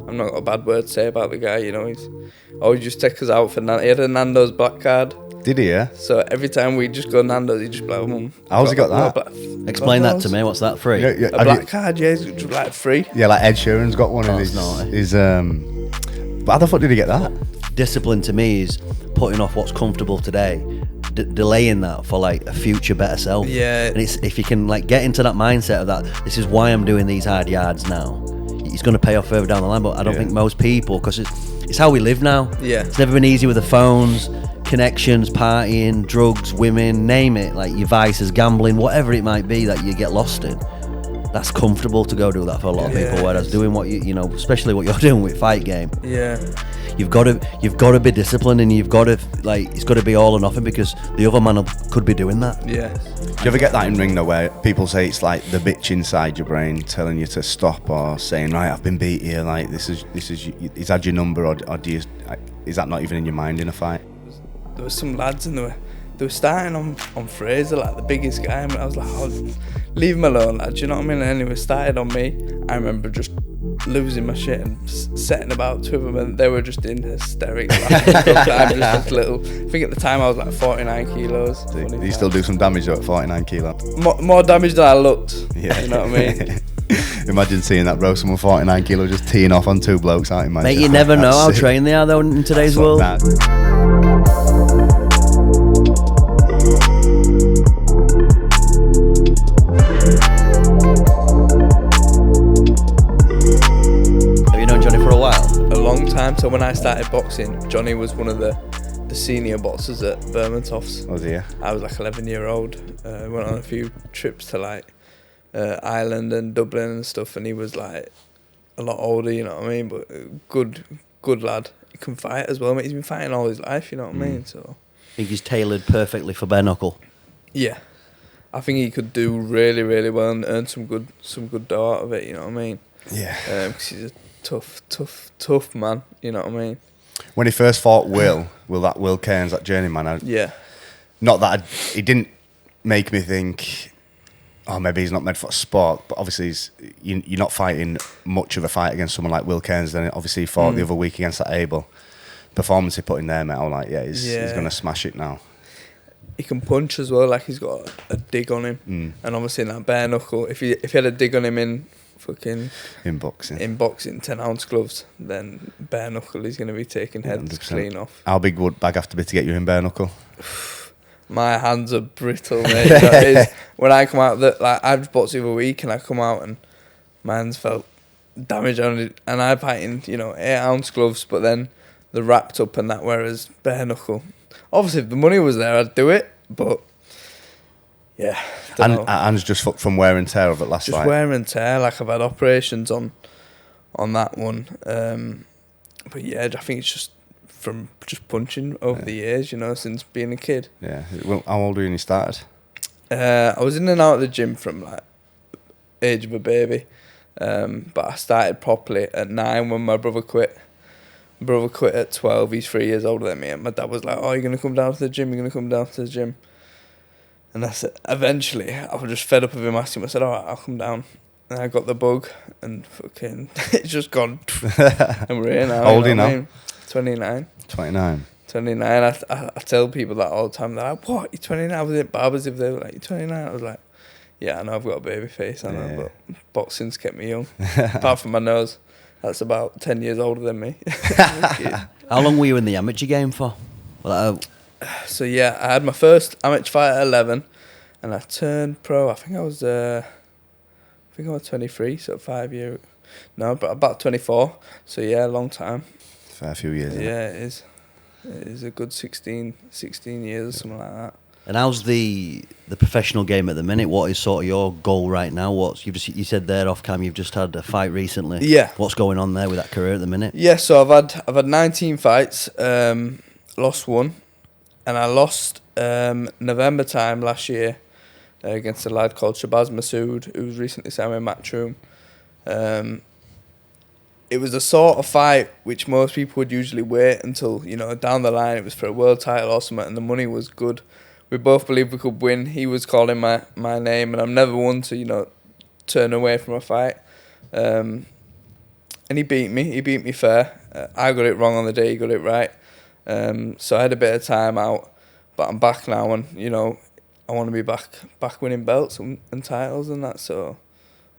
I'm not got a bad word to say about the guy. You know, he's always just take us out for. He had a Nando's black card. Did he? Yeah. So every time we just go Nando's, he just be like, how's he got that? Explain that to me. What's that, free? Yeah, a black card, yeah, it's like free. Yeah, like Ed Sheeran's got one in his. But how the fuck did he get that? Discipline to me is putting off what's comfortable today, delaying that for like a future better self. Yeah. And it's, if you can like get into that mindset of that, this is why I'm doing these hard yards now. It's going to pay off further down the line, but I don't think most people, because it's how we live now. Yeah. It's never been easy with the phones, connections, partying, drugs, women, name it, like your vices, gambling, whatever it might be that you get lost in. That's comfortable to go do that for a lot of people, whereas doing what you know, especially what you're doing with Fight Game. Yeah. You've got to be disciplined, and you've got to like, it's got to be all or nothing, because the other man could be doing that. Yeah. Do you ever get that in ring though, where people say it's like the bitch inside your brain telling you to stop, or saying, right, I've been beat here, like this is he's had your number, or do you, is that not even in your mind in a fight? There was some lads in there. They were starting on Fraser, like the biggest guy. I was like, oh, leave him alone, lad. Do you know what I mean? And anyway, started on me. I remember just losing my shit and setting about two of them, and they were just in hysterics. I'm just little. I think at the time I was like 49 kilos. Do you still do some damage though at 49 kilos? More damage than I looked. Yeah. You know what I mean? Imagine seeing that bro, someone 49 kilo just teeing off on two blokes, aren't you, man? Mate, you never know how trained they are though in today's world. So when I started boxing, Johnny was one of the senior boxers at Bermontoffs. Oh dear. I was like 11-year-old. Went on a few trips to like Ireland and Dublin and stuff, and he was like a lot older, you know what I mean? But good lad. He can fight as well, mate. He's been fighting all his life, you know what I mean? So I think he's tailored perfectly for bare knuckle. Yeah. I think he could do really, really well and earn some good dough out of it, you know what I mean? Yeah. Because he's a tough man, you know what I mean? When he first fought Will Cairns, that journeyman, not that he didn't make me think, oh, maybe he's not made for sport, but obviously you're not fighting much of a fight against someone like Will Cairns. Then obviously he fought the other week against that Abel. Performance he put in there, mate, I was like, he's going to smash it now. He can punch as well, like he's got a dig on him. And obviously in that bare knuckle, if he had a dig on him in boxing 10-ounce gloves, then bare knuckle he's going to be taking heads 100%. Clean off. How big would bag have to be to get you in bare knuckle? My hands are brittle, mate. That is, when I come out, I've boxed the other week and I come out and my hands felt damaged on it, and I'm fighting 8-ounce gloves, but then they're wrapped up and that, whereas bare knuckle, obviously if the money was there I'd do it, but yeah. And just from wear and tear of it last fight? Just wear and tear, like I've had operations on that one. But yeah, I think it's just from just punching over the years, since being a kid. Yeah. How old were you when you started? I was in and out of the gym from like age of a baby. But I started properly at 9 when my brother quit. My brother quit at 12, he's 3 years older than me, and my dad was like, oh, you're going to come down to the gym? And that's it. Eventually, I was just fed up of him asking him. I said, all right, I'll come down. And I got the bug, and fucking, it's just gone. And we're here now. How old are you now? 29. 29. I tell people that all the time. They're like, what? You're 29? I was at barbers if they were like, you're 29? I was like, yeah, I know I've got a baby face, I know, but boxing's kept me young. Apart from my nose. That's about 10 years older than me. How long were you in the amateur game for? So yeah, I had my first amateur fight at 11, and I turned pro. I think I was 23, so 5 years. No, but about 24. So yeah, a long time. Fair few years. Yeah, it is. It is a good 16 years or something like that. And how's the professional game at the minute? What is sort of your goal right now? You said there off cam you've just had a fight recently. Yeah. What's going on there with that career at the minute? Yeah, so I've had 19 fights, lost one, and I lost November time last year against a lad called Shabaz Masoud, who was recently signed with Matchroom. It was a sort of fight which most people would usually wait until, down the line. It was for a world title or something, and the money was good. We both believed we could win. He was calling my name, and I'm never one to, turn away from a fight. he beat me. He beat me fair. I got it wrong on the day. He got it right. So I had a bit of time out, but I'm back now, and I want to be back winning belts and titles and that. So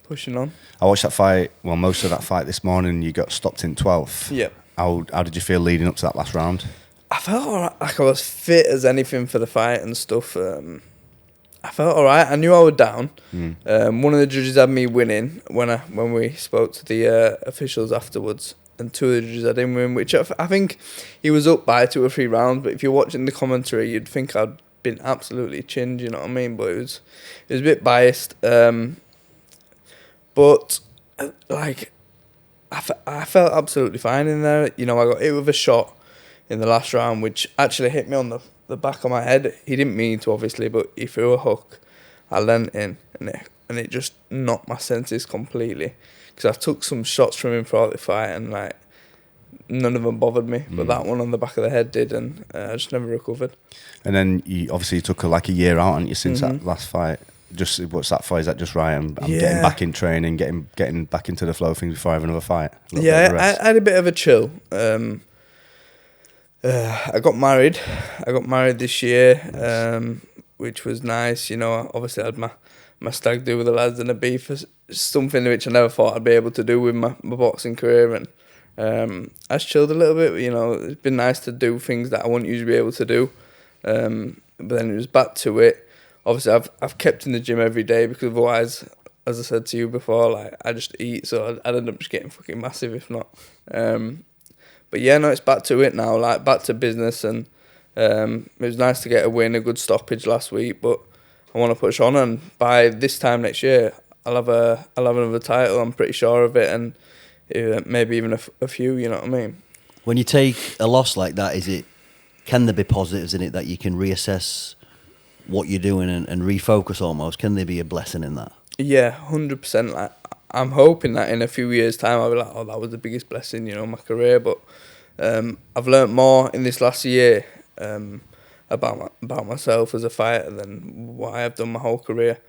pushing on. I watched that fight. Well, most of that fight this morning. You got stopped in 12th. Yep. How did you feel leading up to that last round? I felt alright, like I was fit as anything for the fight and stuff. I felt alright. I knew I was down. One of the judges had me winning when we spoke to the officials afterwards, and two of the judges I didn't win, which I think he was up by 2 or 3 rounds. But if you're watching the commentary, you'd think I'd been absolutely chinned. You know what I mean? But it was a bit biased. But like I felt absolutely fine in there. I got hit with a shot in the last round, which actually hit me on the back of my head. He didn't mean to, obviously, but he threw a hook. I leant in, and it just knocked my senses completely. Because I took some shots from him throughout the fight, and like none of them bothered me. But that one on the back of the head did, and I just never recovered. And then you took a year out, haven't you, since that last fight? Just what's that for? Is that just right? I'm getting back in training, getting back into the flow of things before I have another fight. Yeah, I had a bit of a chill. I got married. This year, which was nice. Obviously I had my stag do with the lads and a beef, something which I never thought I'd be able to do with my boxing career. And I just chilled a little bit. It's been nice to do things that I wouldn't usually be able to do. But then it was back to it. Obviously, I've kept in the gym every day, because otherwise, as I said to you before, like I just eat, so I'd end up just getting fucking massive if not. But yeah, no, it's back to it now, like back to business, and it was nice to get a win, a good stoppage last week. But I want to push on, and by this time next year, I'll have another title. I'm pretty sure of it, and maybe even a few. You know what I mean? When you take a loss like that, can there be positives in it that you can reassess what you're doing and refocus almost? Can there be a blessing in that? Yeah, 100%. Like, I'm hoping that in a few years' time I'll be like, oh, that was the biggest blessing, in my career. But I've learnt more in this last year about myself as a fighter than what I have done my whole career.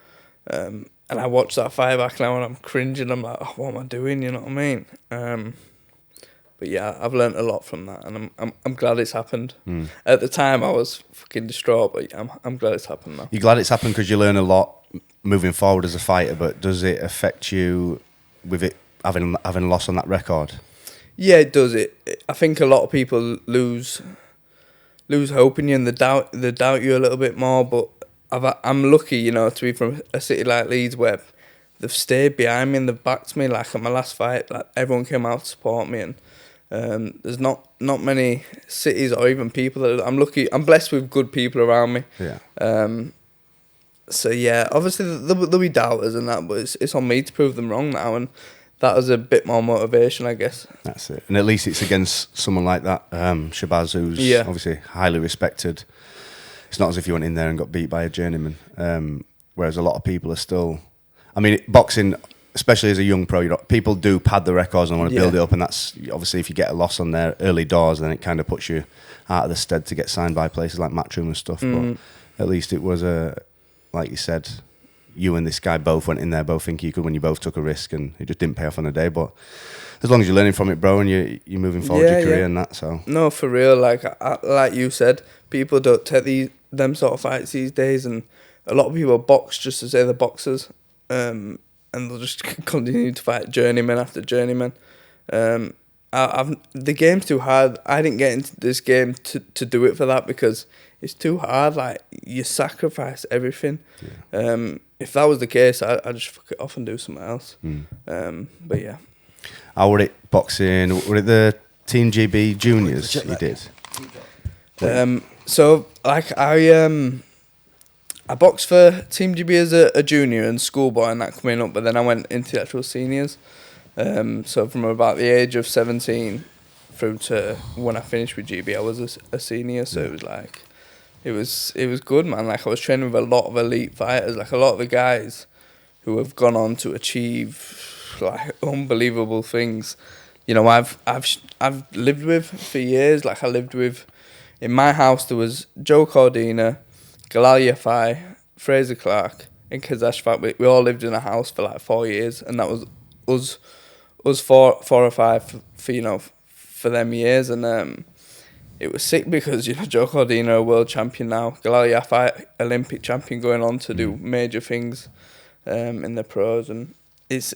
And I watch that fight back now and I'm cringing. I'm like, oh, what am I doing? You know what I mean? But yeah, I've learnt a lot from that, and I'm glad it's happened. At the time, I was fucking distraught, but yeah, I'm glad it's happened now. You're glad it's happened because you learn a lot moving forward as a fighter, but does it affect you with it having a loss on that record? Yeah, it does. I think a lot of people lose hope in you, and they doubt you a little bit more. But I'm lucky, to be from a city like Leeds where they've stayed behind me and they've backed me. Like at my last fight, like everyone came out to support me, and there's not many cities or even people that I'm lucky. I'm blessed with good people around me. Yeah. So yeah, obviously there'll be doubters and that, but it's on me to prove them wrong now, and that was a bit more motivation, I guess. That's it. And at least it's against someone like that, Shabaz, who's obviously highly respected. It's not as if you went in there and got beat by a journeyman. Whereas a lot of people are still... I mean, boxing, especially as a young pro, people do pad the records and want to build it up, and that's obviously if you get a loss on their early doors, then it kind of puts you out of the stead to get signed by places like Matchroom and stuff. But at least it was like you said, you and this guy both went in there, both thinking you could win. You both took a risk, and it just didn't pay off on the day. But as long as you're learning from it, bro, and you're moving forward your career and that. So no, for real. Like you said, people don't take them sort of fights these days, and a lot of people box just to say they're boxers, and they'll just continue to fight journeyman after journeyman. The game's too hard. I didn't get into this game to do it for that, because it's too hard. Like, you sacrifice everything. Yeah. If that was the case, I'd just fuck it off and do something else. But yeah. How were it boxing? Were it the Team GB Juniors you did? So like I boxed for Team GB as a junior and schoolboy and that coming up, but then I went into the actual seniors. So from about the age of 17 through to when I finished with GB, I was a senior. So it was like, it was good, man. Like, I was training with a lot of elite fighters, like a lot of the guys who have gone on to achieve like unbelievable things. I've lived with for years. Like, I lived with, in my house there was Joe Cordina, Galal Yafai, Fraser Clark, and Kazash. We all lived in a house for like 4 years, and that was us us four or five for them years, and it was sick because Joe Cordina, a world champion now, Galal Yafai, Olympic champion, going on to do major things in the pros, and it's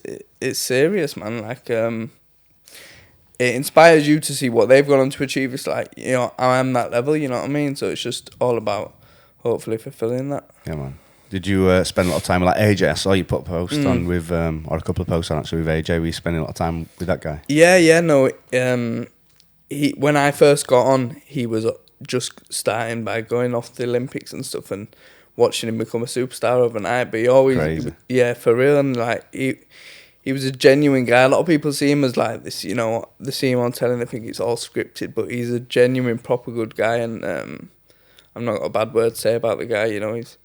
serious, man. Like it inspires you to see what they've gone on to achieve. It's like I am that level, you know what I mean? So it's just all about hopefully fulfilling that. Yeah, man. Did you spend a lot of time with like AJ? I saw you put a post on with, or a couple of posts on actually with AJ. Were you spending a lot of time with that guy? Yeah, no. When I first got on, he was just starting by going off the Olympics and stuff and watching him become a superstar overnight. But he always, crazy. For real, and like he was a genuine guy. A lot of people see him as like this, they see him on telly and they think it's all scripted, but he's a genuine, proper good guy, and I'm not got a bad word to say about the guy. He's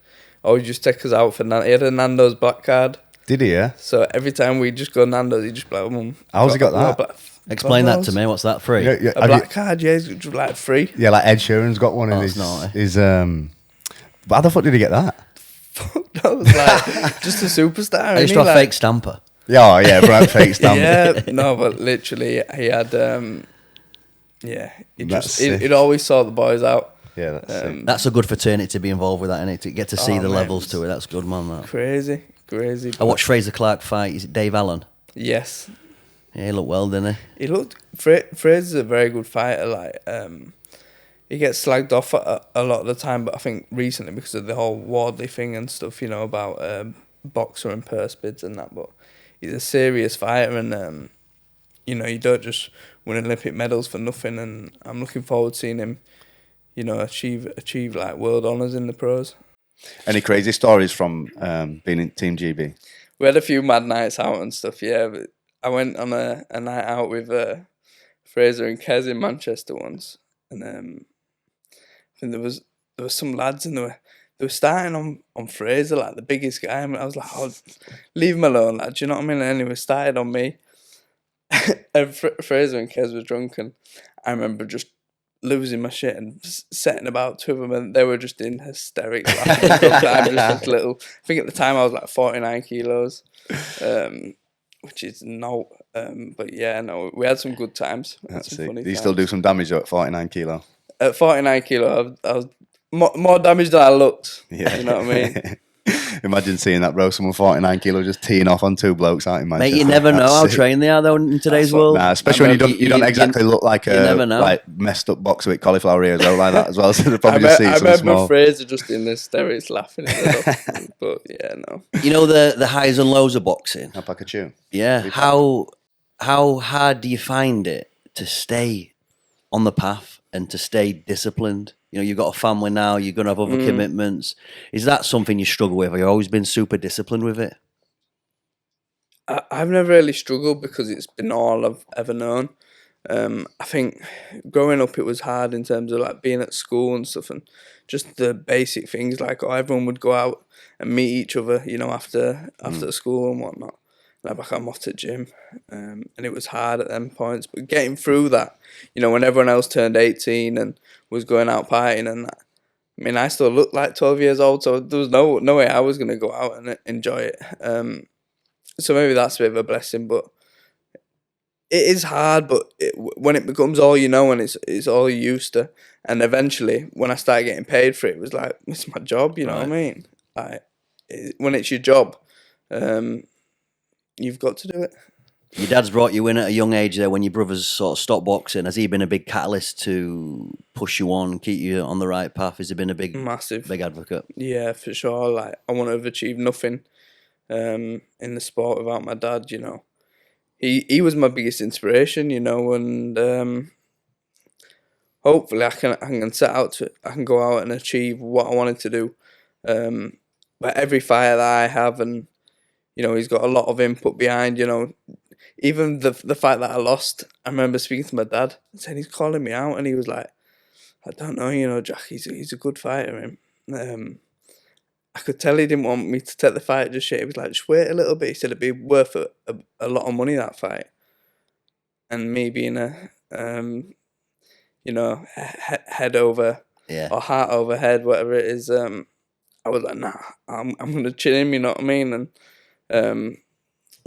always just take us out for he had a Nando's black card. Did he? Yeah. So every time we just go Nando's, he'd just be like, how's he got that? Explain that to me. What's that, free? Yeah. A black card, yeah, it's like free. Yeah, like Ed Sheeran's got one in his. But how the fuck did he get that? Fuck, that was like just a superstar. I used to have fake stamper. Yeah, right, fake stamper. Yeah, no, but literally he had. He'd always saw the boys out. Yeah, that's a good fraternity to be involved with that, innit? To get to see the levels to it. That's good, man. That. Crazy. I watched Fraser Clark fight. Is it Dave Allen? Yes. Yeah, he looked well, didn't he? He looked. Fraser's a very good fighter. Like, he gets slagged off a lot of the time, but I think recently because of the whole Wardley thing and stuff, about boxer and purse bids and that. But he's a serious fighter, and you don't just win Olympic medals for nothing. And I'm looking forward to seeing him, achieve like world honours in the pros. Any crazy stories from being in Team GB? We had a few mad nights out and stuff, yeah. But I went on a night out with Fraser and Kez in Manchester once, and I think there was some lads and they were starting on Fraser, like the biggest guy. I was like, oh, leave him alone, lad. Do you know what I mean? And anyway, started on me. And Fraser and Kez were drunk, and I remember just losing my shit and setting about two of them, and they were just in hysterics. I'm just little. I think at the time I was like 49 kilos, which is no. But yeah, no, we had some good times. Do you still do some damage though at 49 kilo? At 49 kilo, I was more damaged than I looked. Yeah. You know what I mean? Imagine seeing that, bro. Someone 49 kilo just teeing off on two blokes out in Manchester. Mate, you never know how trained they are though in today's world. Nah, especially when you don't exactly look like a like messed up boxer with cauliflower ears or like that as well. So they probably just see I something remember small. Fraser just in the hysterics laughing at it. But yeah, no. You know the highs and lows of boxing. Up like a tune. Yeah. How hard do you find it to stay on the path and to stay disciplined? You've got a family now, you're going to have other commitments. Is that something you struggle with? Have you always been super disciplined with it? I've never really struggled because it's been all I've ever known. I think growing up it was hard in terms of like being at school and stuff, and just the basic things like everyone would go out and meet each other, after school and whatnot. And I'm off to the gym, and it was hard at them points. But getting through that, when everyone else turned 18 and was going out partying and that, I mean, I still looked like 12 years old, so there was no way I was going to go out and enjoy it. So maybe that's a bit of a blessing, but it is hard. But when it becomes all you know and it's all you're used to, and eventually when I started getting paid for it, it was like, it's my job, you know what I mean? Like, when it's your job, you've got to do it. Your dad's brought you in at a young age there when your brothers sort of stopped boxing. Has he been a big catalyst to push you on, keep you on the right path? Has he been a massive big advocate? Yeah, for sure. Like, I want to have achieved nothing in the sport without my dad, He was my biggest inspiration, and hopefully I can set out I can go out and achieve what I wanted to do. But every fight that I have, and he's got a lot of input behind, even the fight that I lost, I remember speaking to my dad and saying he's calling me out, and he was like, I don't know, Jack, he's a good fighter. I could tell he didn't want me to take the fight just yet. He was like, just wait a little bit. He said it'd be worth a lot of money, that fight. And me being head over or heart over head, whatever it is, I was like, nah, I'm going to chill him, you know what I mean? And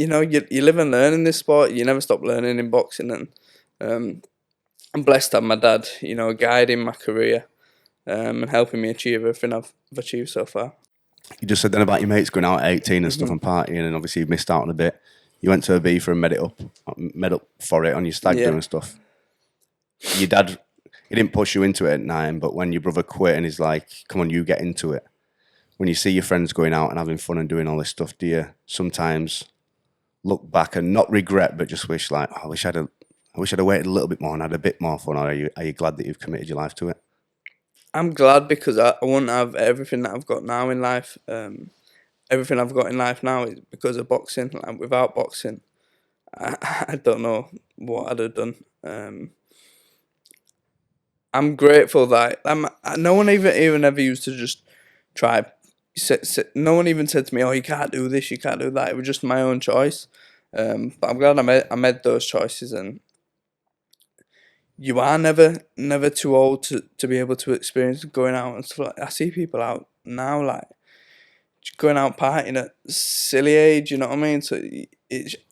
you know, you live and learn in this sport. You never stop learning in boxing, and I'm blessed to have my dad, you know, guiding my career and helping me achieve everything I've achieved so far. You just said then about your mates going out at 18 and stuff and partying, and obviously you missed out on a bit. You went to Ibiza and made up for it on your stag do and stuff. Your dad, he didn't push you into it at 9, but when your brother quit and he's like, come on, you get into it. When you see your friends going out and having fun and doing all this stuff, do you sometimes look back and not regret, but just wish like, oh, I wish I'd have waited a little bit more and had a bit more fun, or are you glad that you've committed your life to it? I'm glad because I wouldn't have everything that I've got now in life. Everything I've got in life now is because of boxing. Like, without boxing, I don't know what I'd have done. I'm grateful that no one even ever used to just try. No one even said to me, "Oh, you can't do this, you can't do that." It was just my own choice. But I'm glad I made those choices, and you are never too old to be able to experience going out and stuff like that. I see people out now like going out partying at silly age, you know what I mean? So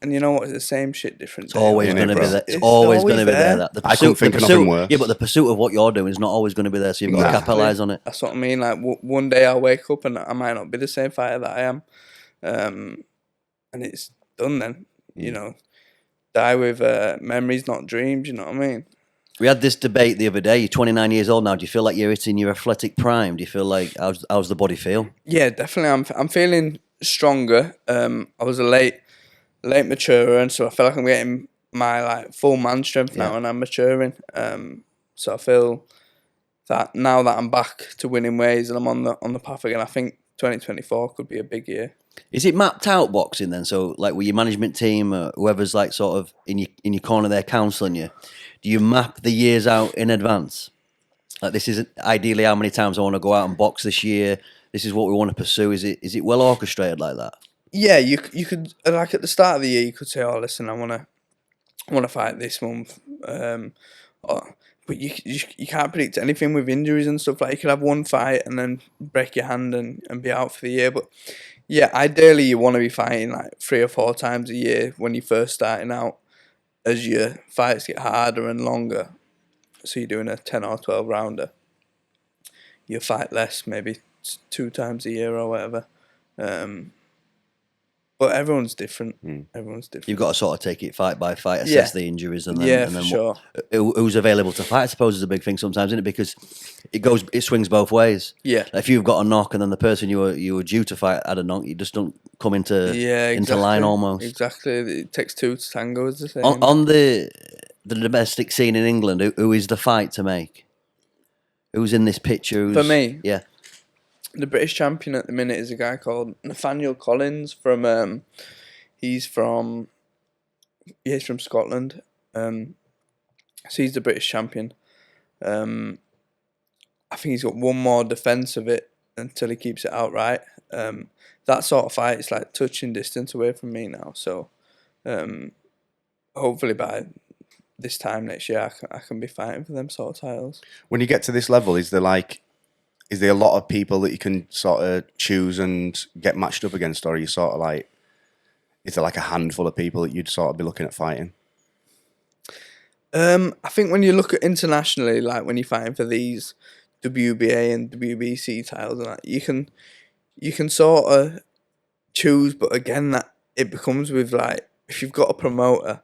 and you know what, it's the same shit, different. It's always going to be there. It's always going to be there. That I couldn't think of nothing worse. Yeah, but the pursuit of what you're doing is not always going to be there, so you've got to capitalise on it. That's what I mean. Like one day I'll wake up and I might not be the same fighter that I am, and it's done then. You know, die with memories, not dreams. You know what I mean? We had this debate the other day. You're 29 years old now. Do you feel like you're hitting your athletic prime? Do you feel like how's the body feel? Yeah, definitely. I'm feeling stronger. I was a late maturer, and so I feel like I'm getting my like full man strength now, and I'm maturing. So I feel that now that I'm back to winning ways and I'm on the path again, I think 2024 could be a big year. Is it mapped out boxing then? So like with your management team, or whoever's like sort of in your corner there counselling you, do you map the years out in advance? Like this is ideally how many times I want to go out and box this year. This is what we want to pursue. Is it well orchestrated like that? Yeah, you could like at the start of the year you could say, oh listen, I want to fight this month, but you can't predict anything with injuries and stuff. Like you could have one fight and then break your hand and be out for the year. But yeah, ideally you want to be fighting like 3 or 4 times a year when you're first starting out. As your fights get harder and longer, so you're doing a 10 or 12 rounder, you fight less, maybe 2 times a year or whatever. But everyone's different. Everyone's different. You've got to sort of take it fight by fight, assess the injuries, and then, for sure. Who's available to fight, I suppose, is a big thing sometimes, isn't it? Because it swings both ways. Yeah. Like if you've got a knock and then the person you were due to fight had a knock, you just don't come into line almost. Exactly. It takes 2 to tango, as they say. On the domestic scene in England, who is the fight to make? Who's in this picture? For me? Yeah. The British champion at the minute is a guy called Nathaniel Collins from he's from Scotland. So he's the British champion. I think he's got one more defence of it until he keeps it outright. That sort of fight is like touching distance away from me now. So hopefully by this time next year I can be fighting for them sort of titles. When you get to this level, is there a lot of people that you can sort of choose and get matched up against, or are you sort of like, is there like a handful of people that you'd sort of be looking at fighting? I think when you look at internationally, like when you're fighting for these WBA and WBC titles, and that, you can sort of choose, but again, that it becomes with like if you've got a promoter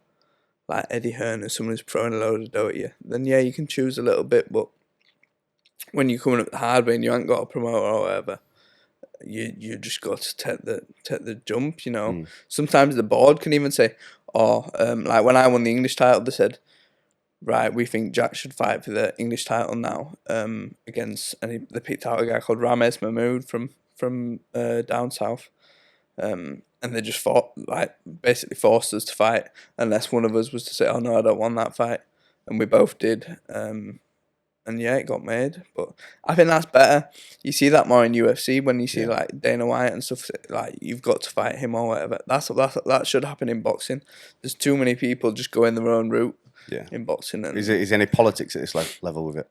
like Eddie Hearn or someone who's throwing a load of dough at you, then yeah, you can choose a little bit, but when you're coming up the hard way and you ain't got a promoter or whatever, you just got to take the jump, you know. Sometimes the board can even say, like when I won the English title, they said, right, we think Jack should fight for the English title now against, and they picked out a guy called Shabaz Masoud from down south, and they just basically forced us to fight unless one of us was to say, oh no, I don't want that fight, and we both did. And yeah, it got made. But I think that's better. You see that more in UFC when you see like Dana White and stuff. Like you've got to fight him or whatever. That should happen in boxing. There's too many people just going their own route. In boxing. And is there any politics at this level with it?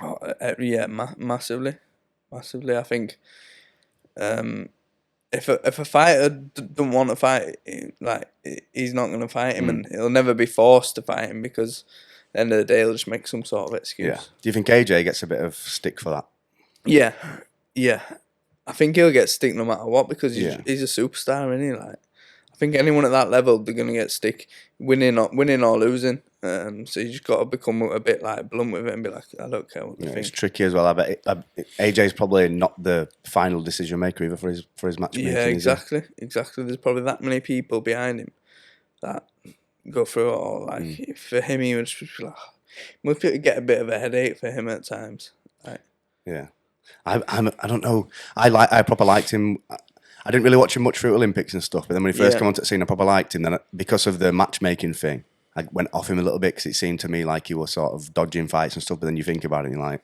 Oh, yeah, massively. I think if a fighter don't want to fight, like he's not going to fight him, and he'll never be forced to fight him because at the end of the day he'll just make some sort of excuse. Yeah. Do you think AJ gets a bit of stick for that? Yeah. I think he'll get stick no matter what because he's a superstar, isn't he? Like, I think anyone at that level, they're gonna get stick, winning or losing. So you just got to become a bit like blunt with it and be like, I don't care what you think. It's tricky as well. I bet AJ's probably not the final decision maker either for his matchmaking. Yeah, exactly. There's probably that many people behind him that go through it all. Like for him, he would just be like, must get a bit of a headache for him at times. Like, yeah. I don't know. I proper liked him. I didn't really watch him much through Olympics and stuff, but then when he first came onto the scene, I proper liked him. Then because of the matchmaking thing, I went off him a little bit because it seemed to me like he was sort of dodging fights and stuff. But then you think about it, and you're like,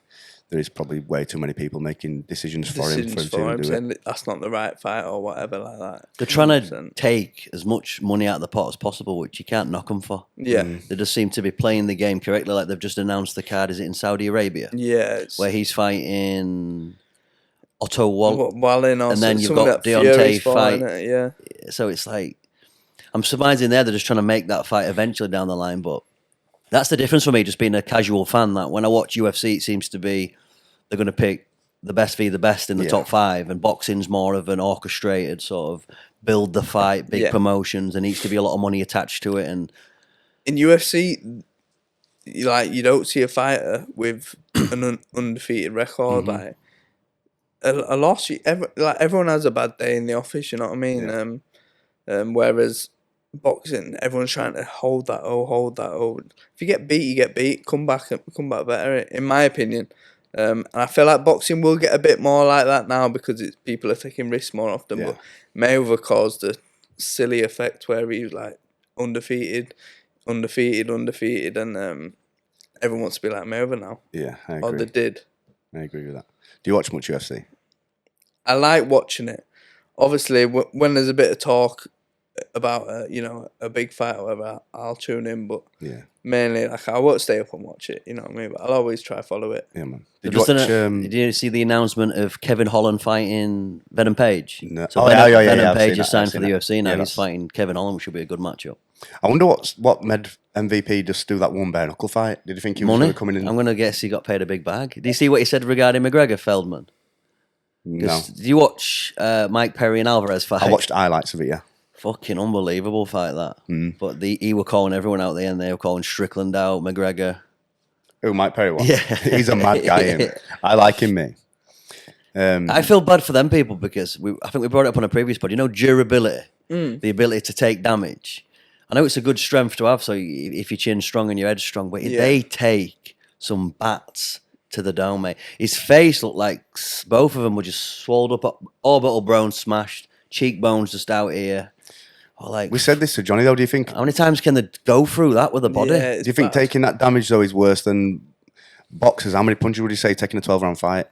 there is probably way too many people making decisions for him to do it. That's not the right fight or whatever like that. They're trying to take as much money out of the pot as possible, which you can't knock them for. Yeah. They just seem to be playing the game correctly. Like they've just announced the card. Is it in Saudi Arabia? Yeah. Where he's fighting Otto Wallin, and then you've got Deontay fight. Yeah. So it's like, I'm surmising they're just trying to make that fight eventually down the line, but that's the difference for me, just being a casual fan. That when I watch UFC, it seems to be they're going to pick the best v the best in the top 5, and boxing's more of an orchestrated sort of build the fight, big promotions. There needs to be a lot of money attached to it. And in UFC, you don't see a fighter with an undefeated record. Like a loss, everyone has a bad day in the office. You know what I mean? Yeah. Whereas boxing, everyone's trying to hold that. If you get beat, you get beat. Come back better, in my opinion. And I feel like boxing will get a bit more like that now because people are taking risks more often. Yeah. But Mayweather caused a silly effect where he was like undefeated, and everyone wants to be like Mayweather now. Yeah, I agree. Or they did. I agree with that. Do you watch much UFC? I like watching it. Obviously, when there's a bit of talk about a big fight or whatever, I'll tune in. But mainly, like, I won't stay up and watch it. You know what I mean? But I'll always try to follow it. Yeah, man. Did you see the announcement of Kevin Holland fighting Venom Page? No. So Venom Page is signed for the UFC now. He's fighting Kevin Holland, which should be a good matchup. I wonder what made MVP just do that one bare knuckle fight. Did you think he was going to come in? I'm going to guess he got paid a big bag. Did you see what he said regarding McGregor, Feldman? No. Did you watch Mike Perry and Alvarez fight? I watched highlights of it, yeah. Fucking unbelievable fight, that. But he were calling everyone out there, and they were calling Strickland out, McGregor. Who, Mike Perry was? Yeah. He's a mad guy, isn't he? I like him, mate. I feel bad for them people because I think we brought it up on a previous pod. Durability, the ability to take damage. I know it's a good strength to have, so if your chin's strong and your head's strong, but they take some bats to the dome, mate. His face looked like both of them were just swelled up, orbital bone smashed, cheekbones just out here. We said this to Johnny, though. Do you think... How many times can they go through that with a body? Do you think taking that damage, though, is worse than boxers? How many punches would you say taking a 12-round fight?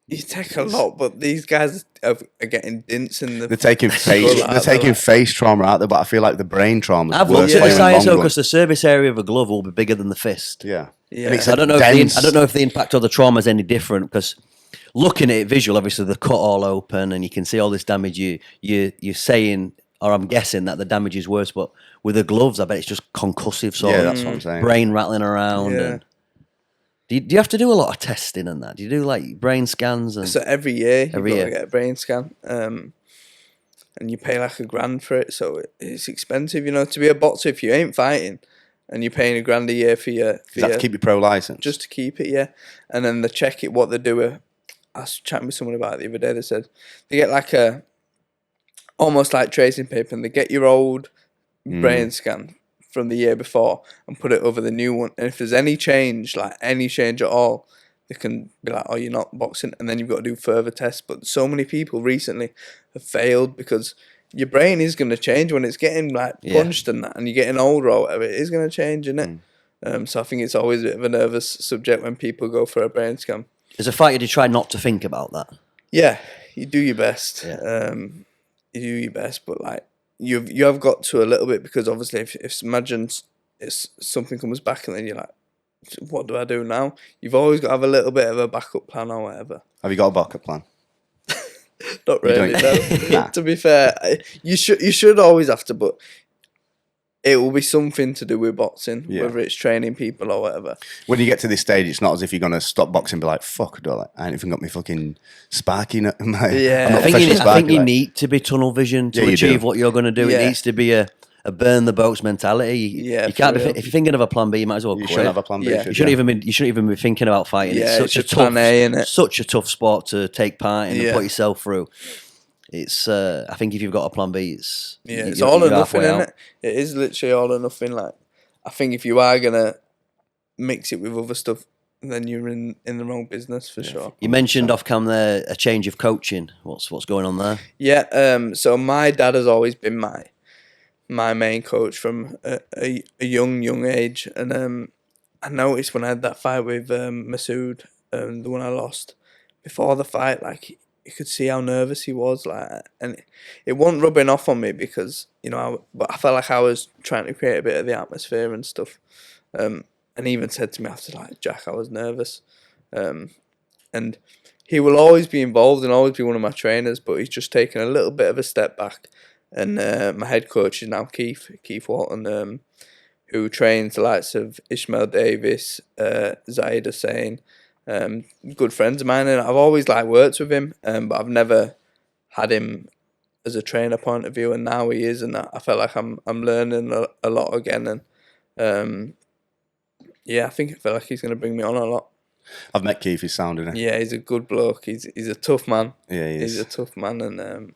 You take a lot, but these guys are getting dints in the... They're taking face trauma out there, but I feel like the brain trauma. I've looked at the science, though, because the service area of a glove will be bigger than the fist. Yeah. I don't know if the impact of the trauma is any different, because looking at it visual, obviously the cut all open and you can see all this damage. You're saying, or I'm guessing that the damage is worse, but with the gloves, I bet it's just concussive sort of. That's what I'm saying. Brain rattling around. Yeah. And do you have to do a lot of testing and that? Do you do like brain scans? And so every year you get a brain scan, and you pay like $1,000 for it. So it's expensive, to be a boxer. If you ain't fighting, and you're paying $1,000 a year for your to keep your pro license, just to keep it, yeah. And then they check it. What they do, I was chatting with someone about it the other day. They said they get like almost like tracing paper, and they get your old brain scan from the year before and put it over the new one. And if there's any change, like any change at all, they can be like, "Oh, you're not boxing," and then you've got to do further tests. But so many people recently have failed because your brain is going to change when it's getting like punched and that, and you're getting older or whatever. It is going to change, isn't it? So I think it's always a bit of a nervous subject when people go for a brain scan. As a fighter, do you try not to think about that? Yeah, you do your best. Yeah. You do your best, but like you have got to a little bit, because obviously if imagine something comes back and then you're like, what do I do now? You've always got to have a little bit of a backup plan or whatever. Have you got a backup plan? Not really. No. Nah. To be fair, you should always have to, but it will be something to do with boxing, whether it's training people or whatever. When you get to this stage, it's not as if you're going to stop boxing and be like, fuck, I ain't even got me fucking sparky. I'm not I think you need to be tunnel vision to achieve what you're going to do. It needs to be a burn the boats mentality. You can't be, if you're thinking of a plan B, you might as well quit. You shouldn't have a plan B. You shouldn't even be thinking about fighting. Yeah, it's such a tough sport to take part in and put yourself through. It's I think if you've got a plan B, it's all or nothing, isn't it? It is literally all or nothing. Like, I think if you are gonna mix it with other stuff, then you're in the wrong business for sure. You mentioned off cam there a change of coaching. What's going on there? Yeah. So my dad has always been my main coach from a young age, and I noticed when I had that fight with Masoud, the one I lost, before the fight, like, you could see how nervous he was, like, and it wasn't rubbing off on me because, but I felt like I was trying to create a bit of the atmosphere and stuff. And he even said to me after, like, Jack, I was nervous. And he will always be involved and always be one of my trainers, but he's just taken a little bit of a step back. And my head coach is now Keith Walton, who trains the likes of Ishmael Davis, Zaid Hussain, good friends of mine, and I've always worked with him, but I've never had him as a trainer point of view, and now he is, and I felt like I'm learning a lot again, and I feel like he's going to bring me on a lot. I've met Keith, he's sound, isn't he? Yeah, he's a good bloke. He's a tough man. Yeah, he is. He's a tough man, and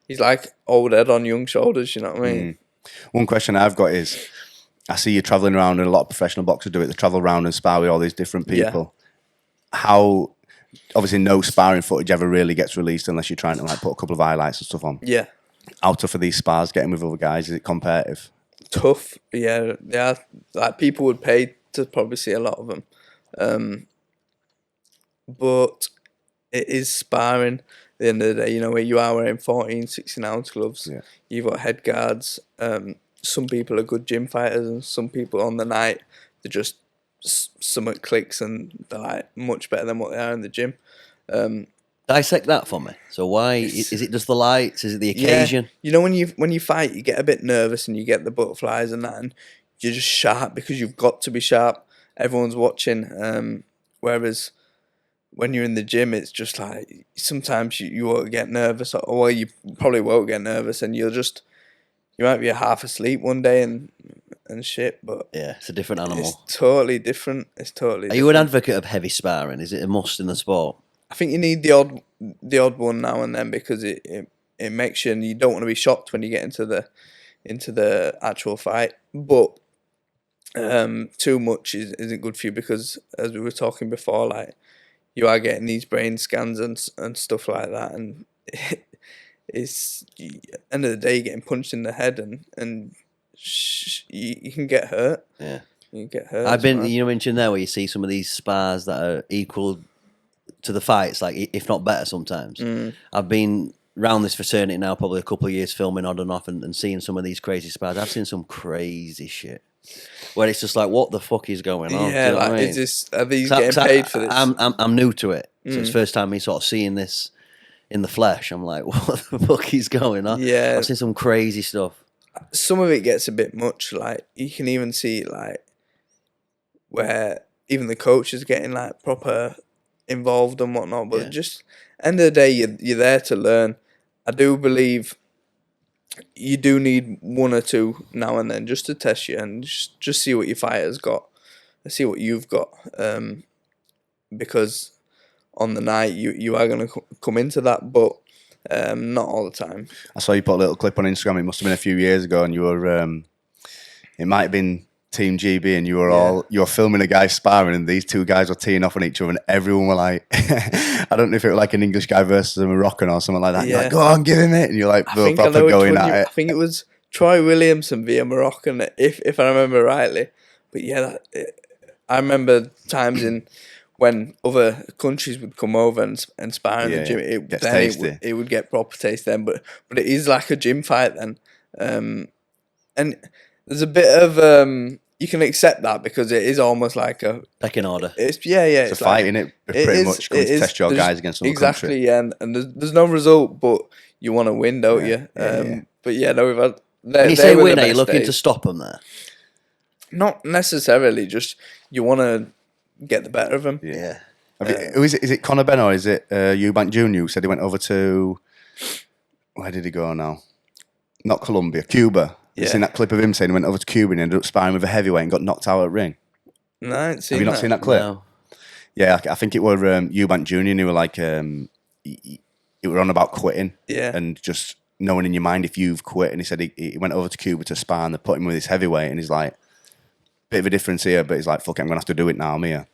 he's like old head on young shoulders, you know what I mean? One question I've got is, I see you travelling around, and a lot of professional boxers do it. They travel around and spar with all these different people. How, obviously, no sparring footage ever really gets released unless you're trying to put a couple of highlights and stuff on. Yeah. How tough are these spars getting with other guys? Is it competitive? Tough, yeah. Like, people would pay to probably see a lot of them. But it is sparring. At the end of the day, where you are wearing 14, 16-ounce gloves. Yeah. You've got head guards. Some people are good gym fighters, and some people on the night, they're just something clicks and they're much better than what they are in the gym. Dissect that for me. So why is it just the lights? Is it the occasion? Yeah. When you fight, you get a bit nervous and you get the butterflies and that, and you're just sharp because you've got to be sharp. Everyone's watching. Whereas when you're in the gym, it's just like sometimes you won't get nervous, or you probably won't get nervous, and you might be half asleep one day and shit, but yeah, it's a different animal. It's totally different. Are you an advocate of heavy sparring? Is it a must in the sport? I think you need the odd one now and then because it makes you, and you don't want to be shocked when you get into the actual fight. But too much isn't good for you because, as we were talking before, you are getting these brain scans and stuff like that, and it's at the end of the day, you're getting punched in the head and you can get hurt. Yeah, you can get hurt. I've been, mentioned there where you see some of these spars that are equal to the fights, if not better sometimes. I've been round this fraternity now probably a couple of years filming on and off and seeing some of these crazy spars. I've seen some crazy shit where it's just what the fuck is going on? Yeah, I mean? are these getting paid for this? I'm new to it, so it's the first time me sort of seeing this in the flesh. I'm like, what the fuck is going on? Yeah, I've seen some crazy stuff. Some of it gets a bit much. You can even see where even the coach is getting proper involved and whatnot. But just end of the day, you're there to learn. I do believe you do need one or two now and then just to test you and just see what your fighter's got and see what you've got. Because on the night you are going to come into that, but not all the time. I saw you put a little clip on Instagram. It must have been a few years ago, and you were it might have been Team GB, and you were filming a guy sparring, and these two guys were teeing off on each other, and everyone were like, I don't know if it was an English guy versus a Moroccan or something like that. You're like, go on, give him it, and you're proper going at it. I think it was Troy Williamson via Moroccan, if I remember rightly. But I remember times when other countries would come over and spar in the gym, it would get proper taste then. But it is like a gym fight then. And there's a bit of you can accept that because it is almost like a pecking order. It's it's a fight, in it? Pretty much going to test your guys against another exactly, country. Yeah, and there's no result, but you want to win, don't you? But yeah, no, we've had. When you say win, are you looking to stop them there? Not necessarily. Just you want to get the better of them. Yeah. Who is it? Is it Conor Ben or is it Eubank Jr. who said he went over to? Where did he go now? Not Colombia, Cuba. You seen that clip of him saying he went over to Cuba and ended up sparring with a heavyweight and got knocked out at ring? No, I ain't seen Have you not seen that clip? No. Yeah, I think it were Eubank Jr. and he were like, he were on about quitting. Yeah. And just knowing in your mind if you've quit. And he said he went over to Cuba to spar and they put him with his heavyweight and he's like, bit of a difference here, but he's like, fuck it, I'm going to have to do it now, I'm here.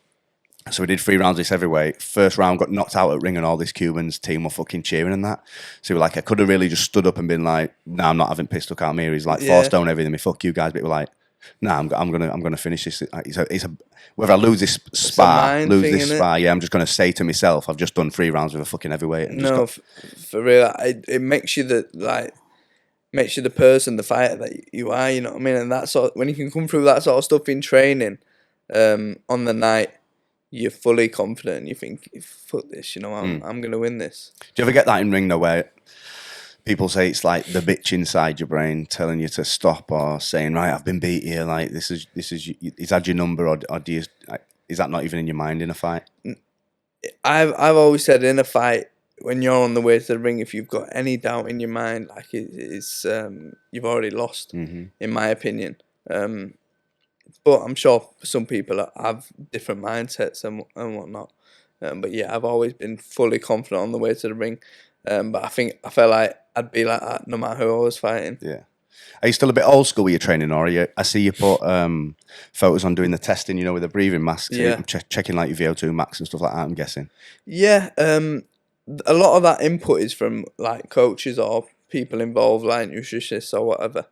So we did 3 rounds of this heavyweight. First round got knocked out at ring and all this Cubans team were fucking cheering and that. So we were like, I could have really just stood up and been like, nah, I'm not having pissed out here. He's like, 4 stone everything, me fuck you guys. But we're like, nah, I'm gonna finish this. Whether I lose this spar, I'm just gonna say to myself, I've just done 3 rounds with a fucking heavyweight. And for real, it makes you makes you the person, the fighter that you are. You know what I mean? And that when you can come through that sort of stuff in training, on the night, you're fully confident and you think, fuck this, you know, I'm going to win this. Do you ever get that in ring though, where people say it's like the bitch inside your brain telling you to stop or saying, right, I've been beat here, like this is that your number, or do you, is that not even in your mind in a fight? I've always said in a fight, when you're on the way to the ring, if you've got any doubt in your mind, like it's you've already lost, in my opinion. But I'm sure some people have different mindsets and whatnot. But yeah, I've always been fully confident on the way to the ring. But I felt like I'd be like that no matter who I was fighting. Yeah. Are you still a bit old school with your training, or are you? I see you put photos on doing the testing, you know, with the breathing masks. Yeah. Checking like your VO2 max and stuff like that, I'm guessing. Yeah. A lot of that input is from like coaches or people involved, like nutritionists or whatever.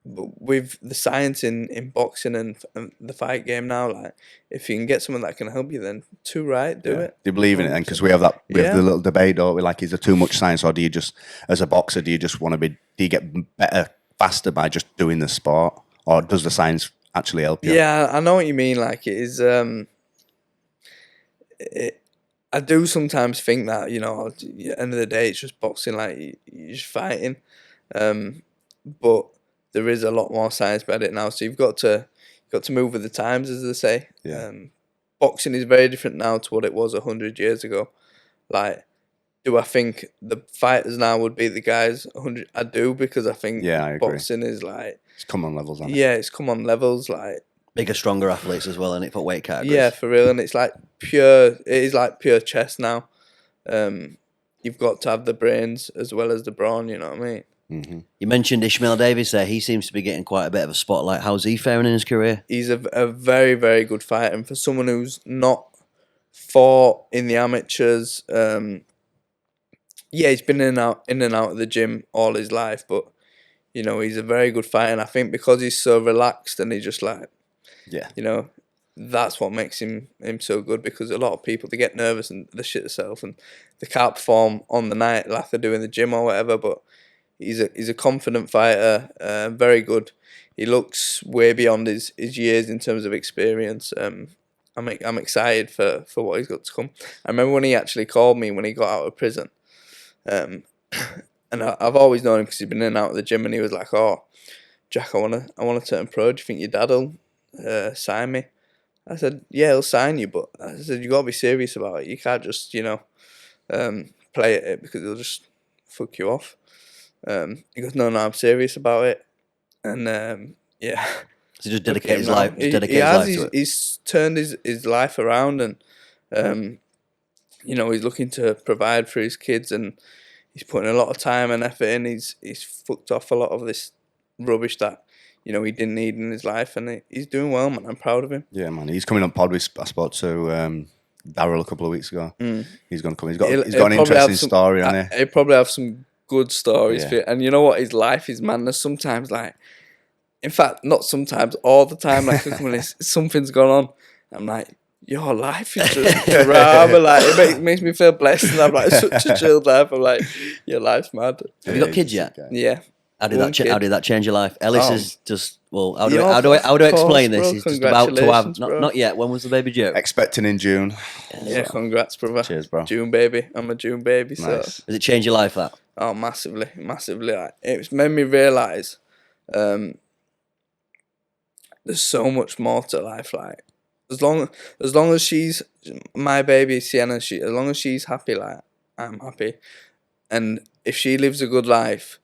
But with the science in boxing and the fight game now, like if you can get someone that can help you, then do it. Do you believe in it then? Because we have the little debate, don't we? Like, is there too much science, or do you just, as a boxer, do you get better faster by just doing the sport, or does the science actually help you? Yeah, I know what you mean. Like it is. I do sometimes think that, you know, at the end of the day, it's just boxing. Like you're just fighting, but there is a lot more science behind it now, so you've got to move with the times, as they say. Yeah. Boxing is very different now to what it was 100 years ago. Like, do I think the fighters now would beat the guys 100? I do, because I think I agree. Boxing is like, it's come on levels, hasn't it? Yeah, it's come on levels, like bigger, stronger athletes as well, and it for weight categories. Yeah, for real, and it's like it is like pure chess now. You've got to have the brains as well as the brawn. You know what I mean? Mm-hmm. You mentioned Ishmael Davis there. He seems to be getting quite a bit of a spotlight. How's he faring in his career? He's a very, very good fighter. And for someone who's not fought in the amateurs, he's been in and out of the gym all his life. But, you know, he's a very good fighter. And I think because he's so relaxed and he's just like, you know, that's what makes him so good. Because a lot of people, they get nervous and they shit themselves and they can't perform on the night like they do in the gym or whatever. But he's a confident fighter, very good. He looks way beyond his years in terms of experience. I'm excited for what he's got to come. I remember when he actually called me when he got out of prison, and I've always known him because he's been in and out of the gym, and he was like, "Oh, Jack, I wanna turn pro. Do you think your dad'll sign me?" I said, "Yeah, he'll sign you, but," I said, "you gotta be serious about it. You can't just, you know, play at it because he'll just fuck you off." He goes, no, I'm serious about it, and So he just dedicated his life. He's turned his life around, and you know, he's looking to provide for his kids, and he's putting a lot of time and effort in. He's fucked off a lot of this rubbish that, you know, he didn't need in his life, and he's doing well, man. I'm proud of him. Yeah, man. He's coming on pod. I spoke to Darryl a couple of weeks ago. He's going to come. He's got an interesting story on it. He'll probably have some good stories for you. And you know what, his life is madness. Sometimes, like, in fact, not sometimes, all the time, like, when something's gone on, I'm like, your life is just drama. Like, it makes me feel blessed, and I'm like such a chill life. I'm like, your life's mad. Have you got kids yet? Yeah. How did that change your life? Ellis is just Well, how do I explain this? Bro, He's just about to have bro. not yet. When was the baby due? Expecting in June. Yeah, congrats, brother. Cheers, bro. June baby. I'm a June baby. Nice. So Does it change your life? That massively. Like, it's made me realise there's so much more to life. Like as long as she's my baby Sienna, as long as she's happy, like I'm happy, and if she lives a good life,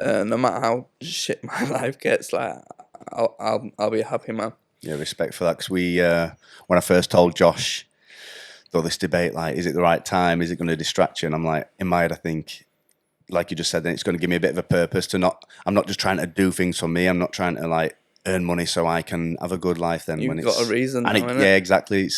no matter how shit my life gets, like I'll be a happy man. Yeah, respect for that. Because when I first told Josh, though, this debate, like, is it the right time? Is it going to distract you? And I'm like, in my head, I think, like you just said, then it's going to give me a bit of a purpose to not. I'm not just trying to do things for me. I'm not trying to like earn money so I can have a good life. Then You've got a reason, and now, yeah, exactly.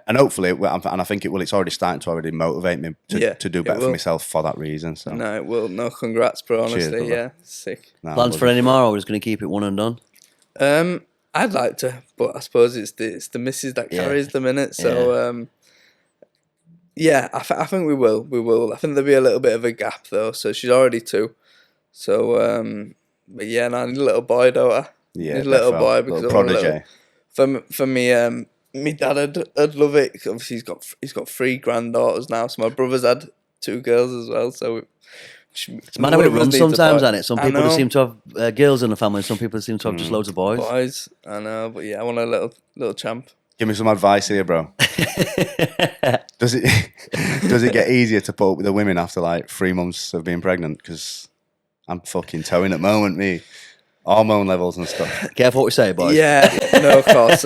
And hopefully, and I think it will. It's already starting to already motivate me to do better for myself for that reason. So no, it will. No, congrats, bro. Honestly, cheers, yeah, sick. plans for any more, or we're just going to keep it one and done? I'd like to, but I suppose it's the missus that carries the minute. So yeah, I think we will. We will. I think there'll be a little bit of a gap though. So she's already 2. So but yeah, no, I need a little boy, don't I? Yeah, need a little boy because little prodigy. For me, my dad I'd love it. Obviously, he's got 3 granddaughters now. So my brother's had 2 girls as well. So it's mad how it runs sometimes, isn't it? Some people just seem to have girls in the family. Some people seem to have just loads of boys. Boys, I know, but yeah, I want a little champ. Give me some advice here, bro. Does it get easier to put up with the women after like 3 months of being pregnant? Because I'm fucking towing at the moment, me. Hormone levels and stuff. Careful what we say, boys. Yeah, no, of course.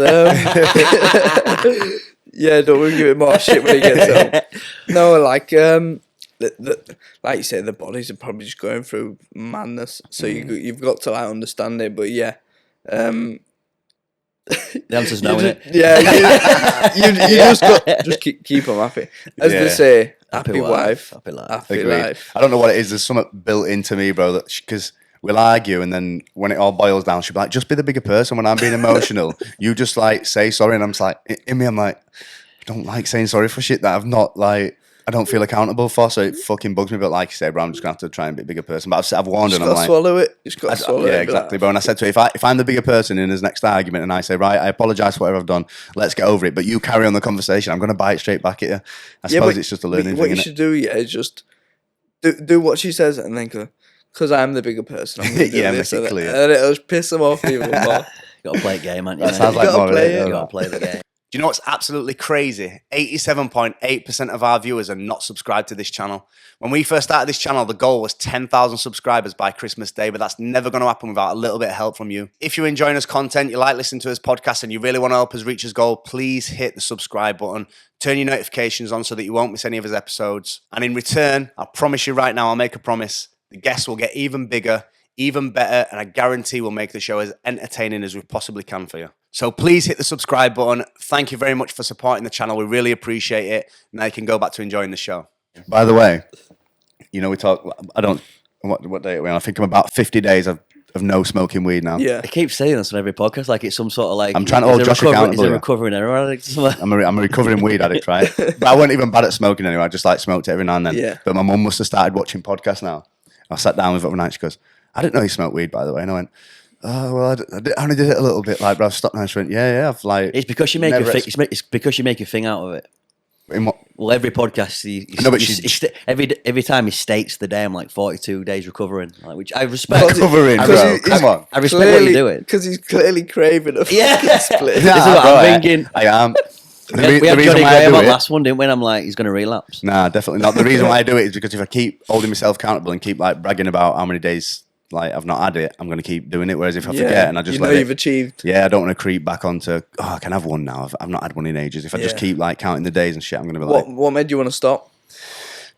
Yeah, don't we give it more shit when he gets home. No, like like you say, the bodies are probably just going through madness. So you've got to like understand it. But yeah, the answer's no, innit? Yeah, you just got keep them happy. As they say, happy wife, happy life. Happy life. I don't know what it is. There's something built into me, bro. That because we'll argue, and then when it all boils down, she'll be like, "Just be the bigger person." When I'm being emotional, you just like say sorry, and I'm just like, in me, I'm like, I don't like saying sorry for shit that I've not like. I don't feel accountable for, so it fucking bugs me. But like you said, bro, I'm just gonna have to try and be a bigger person. But I've warned her, and I'm like, swallow it. You just got to swallow it. Yeah, exactly, bro. And I said to her, if I'm the bigger person in his next argument, and I say, right, I apologise for whatever I've done, let's get over it. But you carry on the conversation, I'm gonna bite straight back at you. I suppose it's just a learning thing. What you should do, is just do what she says, and then go, because I'm the bigger person. I'm gonna do this, make it clear. And it'll just piss them off even more. You got to play a game, haven't you? That sounds like more. You got to play the game. Do you know what's absolutely crazy? 87.8% of our viewers are not subscribed to this channel. When we first started this channel, the goal was 10,000 subscribers by Christmas Day, but that's never going to happen without a little bit of help from you. If you're enjoying us content, you like listening to us podcast, and you really want to help us reach this goal, please hit the subscribe button. Turn your notifications on so that you won't miss any of his episodes. And in return, I promise you right now, I'll make a promise. The guests will get even bigger, even better, and I guarantee we'll make the show as entertaining as we possibly can for you. So please hit the subscribe button. Thank you very much for supporting the channel. We really appreciate it. Now you can go back to enjoying the show. By the way, you know, we talk, what day are we on? I think I'm about 50 days of no smoking weed now. Yeah. I keep saying this on every podcast, like it's some sort of like... I'm trying to hold Josh accountable. Is a recovering error addict? I'm a recovering weed addict, right? But I wasn't even bad at smoking anyway. I just like smoked it every now and then. Yeah. But my mum must have started watching podcasts now. I sat down with her one night. She goes, I didn't know you smoked weed, by the way. And I went, oh, well, I only did it a little bit, like, but I've stopped now. She went, yeah, I've like... It's because you make it's because you make a thing out of it. In what? Well, every podcast, every time he states the day, I'm like 42 days recovering, like, which I respect. Recovering, bro. Come on. I respect what you do it. Because he's clearly craving a This split. is what I'm thinking. I am. We had Johnny Graham on last one, didn't we? And I'm like, he's going to relapse. Nah, definitely not. The reason why I do it is because if I keep holding myself accountable and keep like bragging about how many days like I've not had it, I'm going to keep doing it. Whereas if I forget and I just you've achieved. Yeah, I don't want to creep back onto, I can have one now. I've not had one in ages. If I just keep like counting the days and shit, I'm going to be like... What made you want to stop?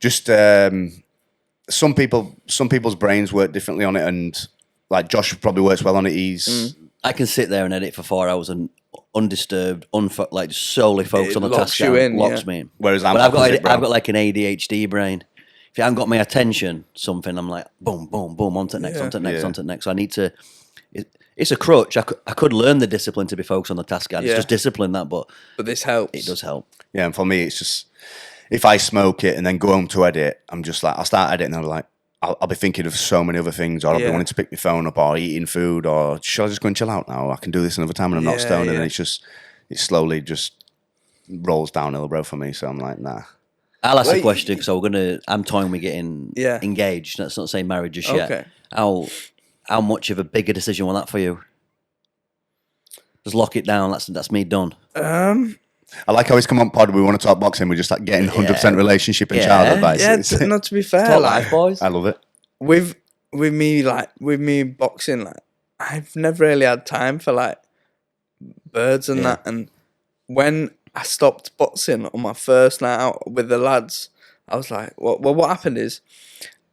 Just some people's brains work differently on it, and like Josh probably works well on it. I can sit there and edit for 4 hours and undisturbed, like just solely focus on the task. Locks me in. Whereas I've got like an ADHD brain. If you haven't got my attention, something, I'm like, boom, boom, boom, on to the next, on to the next, on to the next. So I need to, it's a crutch. I could learn the discipline to be focused on the task. It's just discipline that, but this helps. It does help. Yeah, and for me, it's just, if I smoke it and then go home to edit, I'm just like, I'll start editing and I'm like, I'll be thinking of so many other things, or I'll be wanting to pick my phone up, or eating food, or shall I just go and chill out now? I can do this another time, and I'm not stoned, and it slowly just rolls downhill, bro, for me. So I'm like, nah. I'll ask a question because I'm toying with getting engaged. That's not saying married just yet. How much of a bigger decision was that for you? Just lock it down. That's me done. I like how he's come on pod. We want to talk boxing. We're just like getting 100% relationship and child advice. Yeah, not to be fair, talk life, boys. I love it. With me boxing, like I've never really had time for like birds and that. And when I stopped boxing on my first night out with the lads, I was like, well, what happened is,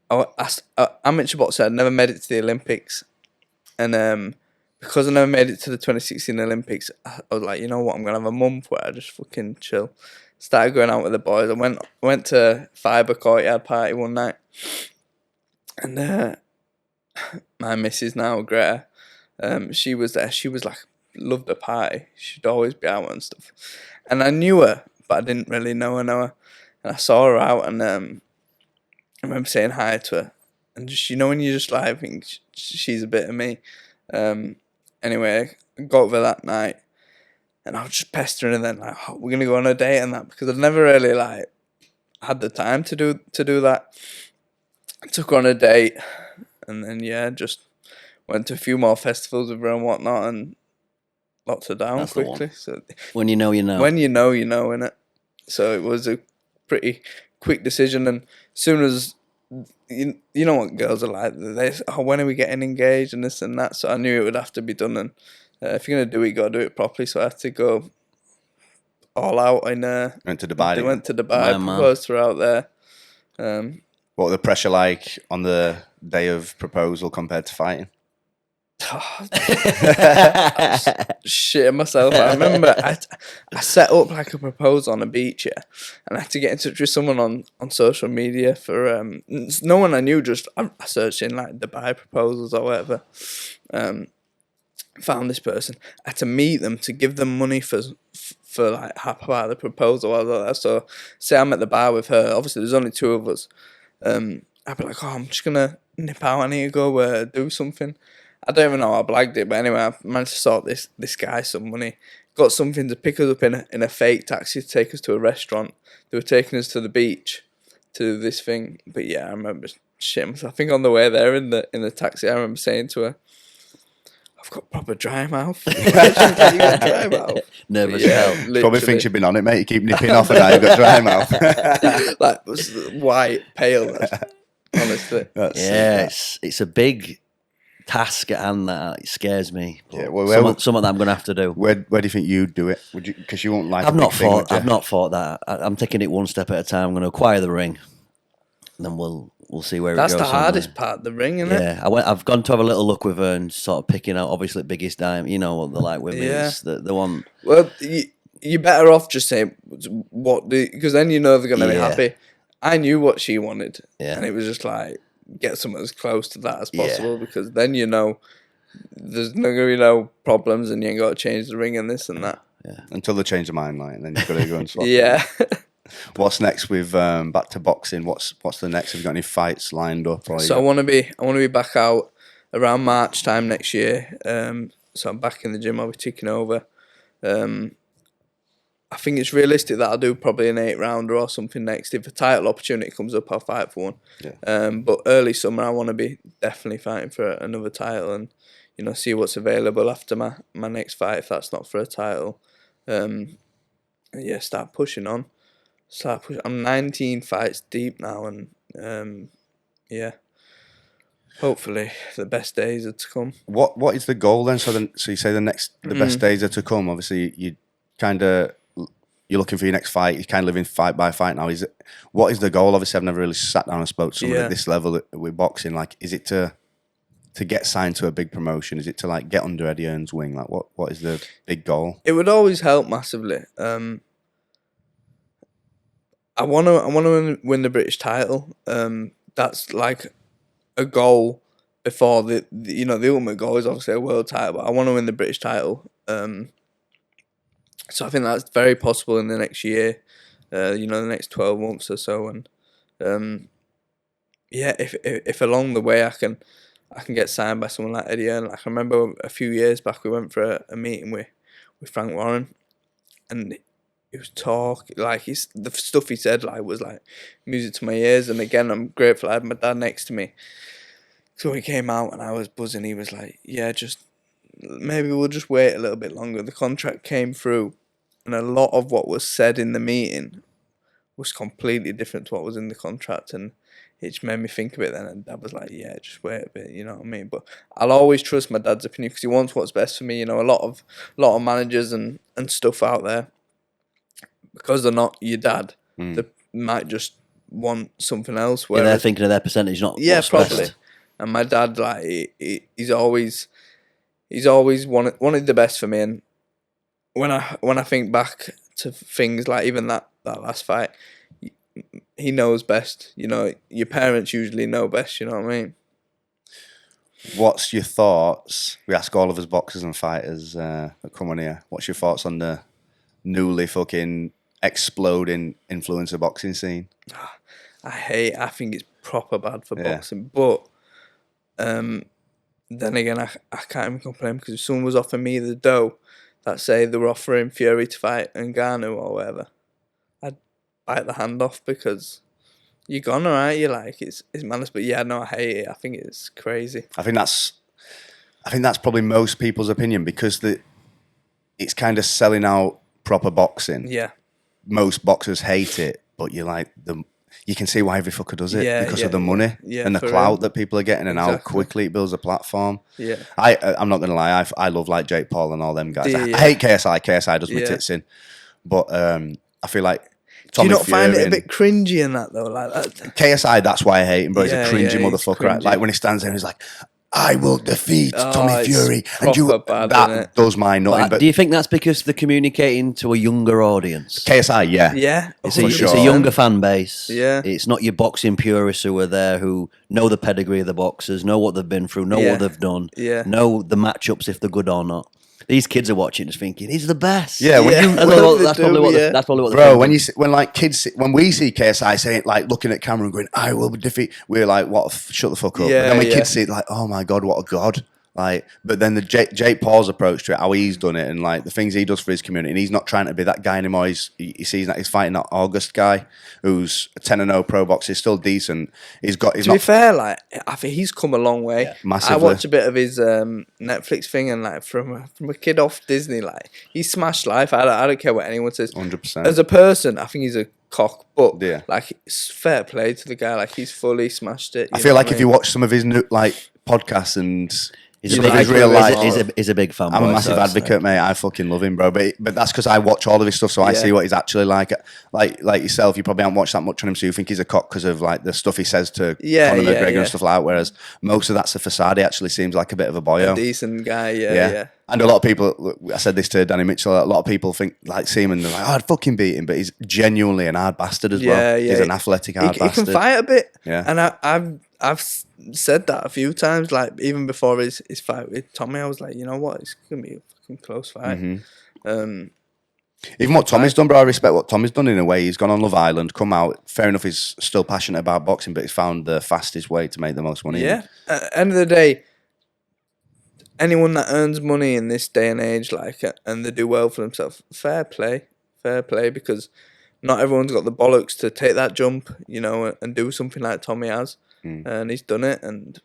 amateur boxer, I'd never made it to the Olympics, and because I never made it to the 2016 Olympics, I was like, you know what, I'm going to have a month where I just fucking chill. Started going out with the boys. I went to Fibre Courtyard party one night. And my missus now, Greta, she was there. She was like, loved the party. She'd always be out and stuff. And I knew her, but I didn't really know her. And I saw her out, and I remember saying hi to her. And just, when you just like think she's a bit of me. Anyway, I got over that night, and I was just pestering her then, like, oh, we're gonna go on a date and that, because I've never really like had the time to do that. I took her on a date, and then just went to a few more festivals with her and whatnot, and locked her down quickly. So when you know, you know. When you know, innit? So it was a pretty quick decision, and as soon as you know what girls are like, they say, oh, when are we getting engaged and this and that. So I knew it would have to be done, and if you're gonna do it, you gotta do it properly. So I had to go all out. And went to Dubai. They went to Dubai, proposed to her out there. What was the pressure like on the day of proposal compared to fighting? Shit myself. I remember I set up like a proposal on a beach, and I had to get in touch with someone on social media for no one I knew. Just I searched in like Dubai proposals or whatever. Found this person. I had to meet them to give them money for like half part of the proposal. I was like that. So say I'm at the bar with her. Obviously, there's only two of us. I'd be like, oh, I'm just gonna nip out. I need to go do something. I don't even know how I blagged it, but anyway, I managed to sort this guy some money. Got something to pick us up in a fake taxi to take us to a restaurant. They were taking us to the beach to do this thing. But yeah, I remember shitting myself. I think on the way there in the taxi, I remember saying to her, I've got proper dry mouth. You got dry mouth. Nervous hell. Probably thinks you've been on it, mate. You keep nipping off and now you've got dry mouth. Like white, pale. Honestly. It's a big task at hand that it scares me. Yeah, well, some of that I'm going to have to do. Where do you think you'd do it? Would you? Because you won't like. I've not thought that. I'm taking it one step at a time. I'm going to acquire the ring, and then we'll see where it goes. That's the hardest part, the ring, isn't it? Yeah, I've gone to have a little look with her and sort of picking out obviously biggest dime. You know what they're like with me. It's the one. Well, you're better off just saying because then you know they're going to be happy. I knew what she wanted, and it was just like, get something as close to that as possible, because then you know there's not going to be no problems, and you ain't got to change the ring and this and that. Yeah, until they change their mind, like, and then you've got to go and swap. Yeah. What's next with back to boxing? What's the next? Have you got any fights lined up? So I want to be back out around March time next year. So I'm back in the gym. I'll be ticking over. I think it's realistic that I'll do probably an 8-rounder or something next. If a title opportunity comes up, I'll fight for one. Yeah. But early summer, I want to be definitely fighting for another title, and see what's available after my next fight. If that's not for a title, start pushing on. I'm 19 fights deep now, and hopefully the best days are to come. What is the goal then? So you say the best days are to come. Obviously, you're looking for your next fight. You're kind of living fight by fight now. What is the goal? Obviously, I've never really sat down and spoke to someone at this level with boxing. Like, is it to get signed to a big promotion? Is it to like get under Eddie Hearn's wing? Like, what is the big goal? It would always help massively. I want to win the British title. That's like a goal before the ultimate goal is obviously a world title. But I want to win the British title. So I think that's very possible in the next year, the next 12 months or so. And yeah, if along the way I can get signed by someone like Eddie Earn. Like I remember a few years back we went for a meeting with Frank Warren, and he was like the stuff he said like was like music to my ears. And again, I'm grateful I had my dad next to me. So he came out and I was buzzing. He was like, yeah, maybe we'll just wait a little bit longer. The contract came through, and a lot of what was said in the meeting was completely different to what was in the contract, and it just made me think of it then. And Dad was like, yeah, just wait a bit, you know what I mean? But I'll always trust my dad's opinion because he wants what's best for me. You know, a lot of managers and stuff out there, because they're not your dad, they might just want something else. Yeah, they're thinking of their percentage, not yeah, what's probably. best. And my dad, like, he's always wanted the best for me. And when I think back to things like even that last fight, he knows best. You know, your parents usually know best. You know what I mean? What's your thoughts? We ask all of us boxers and fighters that come on here. What's your thoughts on the newly fucking exploding influencer boxing scene? I think it's proper bad for boxing. But then again, I can't even complain, because if someone was offering me the dough that say they were offering Fury to fight Ngannou or whatever, I'd bite the hand off, because you're gone, alright. You're like, it's madness. But yeah, no, I hate it. I think it's crazy. I think that's probably most people's opinion, because it's kind of selling out proper boxing. Yeah. Most boxers hate it, but you're like, you can see why every fucker does it, because of the money and the clout that people are getting, and how quickly it builds a platform. Yeah. I'm not going to lie, I love like Jake Paul and all them guys. I hate KSI. KSI does my tits in. But I feel like Tommy Do you not Fury find it a bit cringy in that though? Like that? KSI, that's why I hate him, bro. He's a cringy motherfucker. Right? Like when he stands there and he's like, I will defeat Tommy Fury. And that does my nutting. But do you think that's because they're communicating to a younger audience? KSI, yeah. Yeah. It's a younger fan base. Yeah. It's not your boxing purists who are there, who know the pedigree of the boxers, know what they've been through, know what they've done, know the matchups, if they're good or not. These kids are watching just thinking, he's the best. Yeah, that's probably what bro, when we see KSI saying, like, looking at camera and going, I will defeat, we're like, what, shut the fuck up. Yeah, but then when kids see it, like, oh my God, what a God. Like, but then the Jake Paul's approach to it, how he's done it, and like the things he does for his community, and he's not trying to be that guy anymore. He sees that he's fighting that August guy who's a 10-0 pro boxer. He's still decent. To be fair, like, I think he's come a long way. Massively. I watched a bit of his Netflix thing, and like from a kid off Disney, like he smashed life. I don't care what anyone says. 100%. As a person, I think he's a cock, but yeah, like it's fair play to the guy. Like he's fully smashed it. I feel like if you watch some of his new, like podcasts and he's a big fan. I'm a massive advocate, mate. I fucking love him, bro. But that's because I watch all of his stuff, so I see what he's actually like. Like yourself, you probably haven't watched that much on him, so you think he's a cock because of like the stuff he says to Conor McGregor and stuff like that. Whereas most of that's a facade. He actually seems like a bit of a boyo, a decent guy. Yeah. And a lot of people, I said this to Danny Mitchell, a lot of people think, like, see him and they're like, oh, I'd fucking beat him, but he's genuinely an hard bastard as well. He's an athletic hard bastard. He can fight a bit. Yeah. And I've said that a few times, like, even before his fight with Tommy, I was like, you know what, it's going to be a fucking close fight. Mm-hmm. Even what Tommy's done, bro, I respect what Tommy's done in a way. He's gone on Love Island, come out, fair enough, he's still passionate about boxing, but he's found the fastest way to make the most money. Yeah. At the end of the day, anyone that earns money in this day and age, like, and they do well for themselves, fair play, because not everyone's got the bollocks to take that jump, you know, and do something like Tommy has. And he's done it, and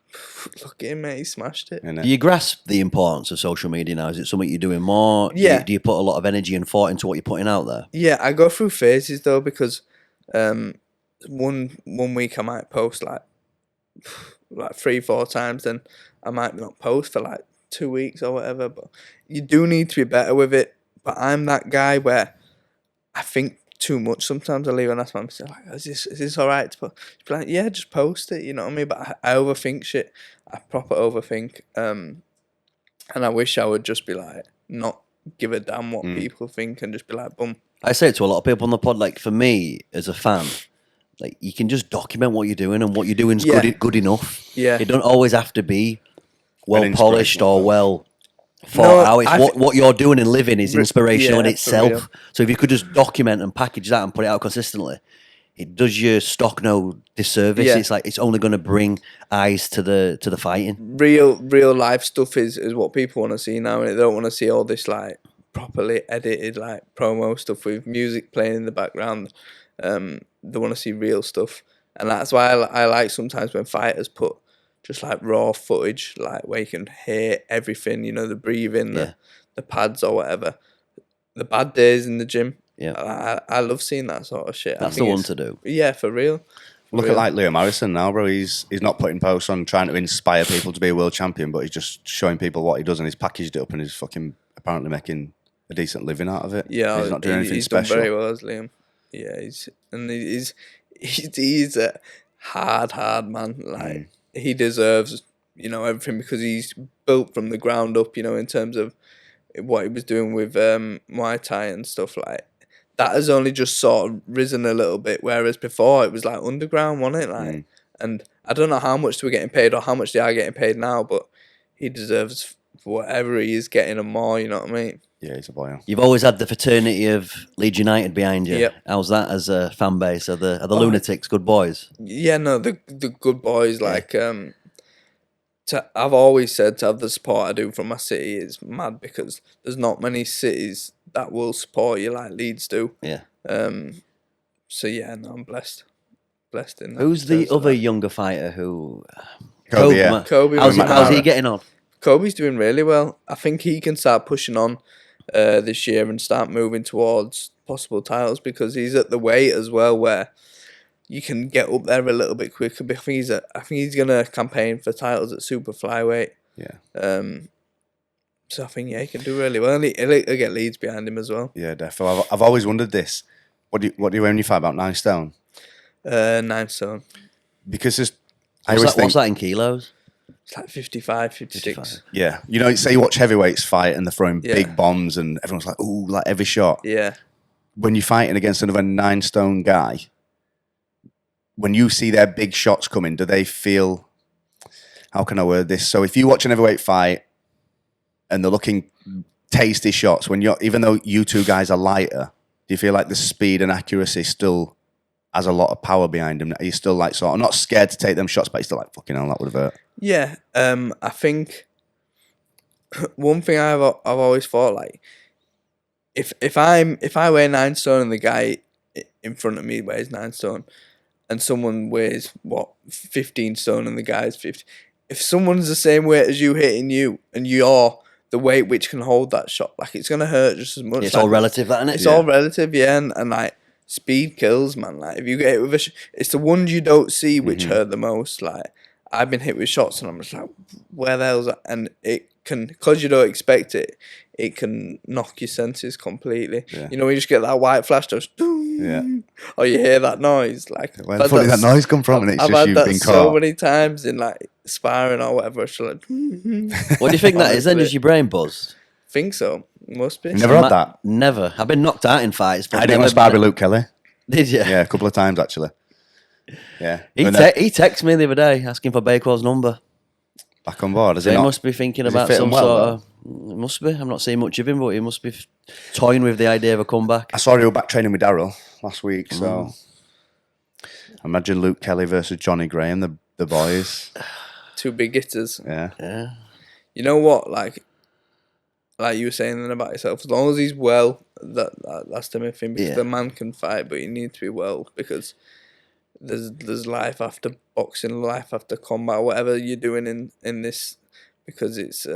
look at him, mate, he smashed it. Do you grasp the importance of social media now? Is it something you're doing more? Yeah. Do you put a lot of energy and thought into what you're putting out there? Yeah, I go through phases though, because one week I might post like 3-4 times, then I might not post for like 2 weeks or whatever. But you do need to be better with it. But I'm that guy where I think too much. Sometimes I leave and ask myself, like, is this all right to put? She'd be like, yeah, just post it, you know what I mean? But I overthink shit. I proper overthink. And I wish I would just be like, not give a damn what people think, and just be like, boom. I say it to a lot of people on the pod, like, for me as a fan, like, you can just document what you're doing, and what you're doing is good enough. Yeah. It don't always have to be well polished or well thought out. It's what you're doing and living is inspirational in itself. So if you could just document and package that and put it out consistently, it does your stock no disservice. Yeah. It's like it's only going to bring eyes to the fighting. Real life stuff is what people want to see now, and they don't want to see all this like properly edited like promo stuff with music playing in the background. They want to see real stuff, and that's why I like sometimes when fighters put just like raw footage, like where you can hear everything, you know, the breathing, the pads or whatever, the bad days in the gym. Yeah, I love seeing that sort of shit. That's the one to do. Yeah, for real. Look at like Leo Marrison now, bro. He's not putting posts on trying to inspire people to be a world champion, but he's just showing people what he does, and he's packaged it up, and he's fucking apparently making a decent living out of it. Yeah, he's not doing anything he's special. Done very well, as Liam. Yeah, he's a hard man. Like he deserves, you know, everything because he's built from the ground up. You know, in terms of what he was doing with Muay Thai and stuff like that has only just sort of risen a little bit. Whereas before it was like underground, wasn't it? Like, and I don't know how much they were getting paid or how much they are getting paid now, but he deserves whatever he is getting and more. You know what I mean? Yeah, he's a boy. You've always had the fraternity of Leeds United behind you. Yep. How's that as a fan base? Are the lunatics good boys? Yeah, no, the good boys. Like, I've always said to have the support I do from my city is mad because there's not many cities that will support you like Leeds do. Yeah. So yeah, no, I'm blessed in that. Who's the other younger fighter who? Kobe, yeah. Kobe. How's he getting on? Kobe's doing really well. I think he can start pushing on this year and start moving towards possible titles because he's at the weight as well where you can get up there a little bit quicker. But I think he's gonna campaign for titles at super flyweight. Yeah. So I think he can do really well. He'll get Leeds behind him as well. Yeah, definitely. I've always wondered this. What do you weigh when you fight, about 9 stone? 9 stone. Because What's that in kilos? It's like 55, 56. 55. Yeah, you know, say you watch heavyweights fight and they're throwing big bombs and everyone's like, ooh, like every shot. Yeah. When you're fighting against another 9 stone guy, when you see their big shots coming, do they feel, how can I word this? So if you watch an heavyweight fight and they're looking tasty shots, even though you two guys are lighter, do you feel like the speed and accuracy still has a lot of power behind them? Are you still like sort of not scared to take them shots, but you're still like, fucking hell, that would have hurt? Yeah, I think one thing I've always thought, like, if I weigh 9 stone and the guy in front of me weighs 9 stone, and someone weighs 15 stone and the guy's 50, if someone's the same weight as you hitting you and you're the weight which can hold that shot, like it's gonna hurt just as much. It's like, all relative, that, isn't it? It's all relative, yeah, and like speed kills, man. Like if you get hit with it's the ones you don't see which hurt the most. Like I've been hit with shots and I'm just like, where the hell's that? And it can, because you don't expect it, it can knock your senses completely. Yeah. You know, you just get that white flash, just or you hear that noise. Like where the fuck did that noise come from? And it's I've just had you that being so caught. many times in like sparring or whatever. It's like, What do you think that is then? Does your brain buzz? think so. Must be. You never had that? Never. I've been knocked out in fights. But I didn't want to spar with Luke Kelly. Did you? Yeah, a couple of times actually. Yeah. He texted me the other day asking for Bakewell's number. Back on board, is So he he not? must be thinking Is he about fitting some well, sort of... It must be. I'm not seeing much of him, but he must be toying with the idea of a comeback. I saw he was back training with Daryl last week, so imagine Luke Kelly versus Johnny Graham, the boys. 2 big hitters. Yeah. Yeah. You know what? Like you were saying then about yourself, as long as he's well, that's the main thing. Because the man can fight, but you need to be well because there's life after boxing, life after combat, whatever you're doing in this, because it's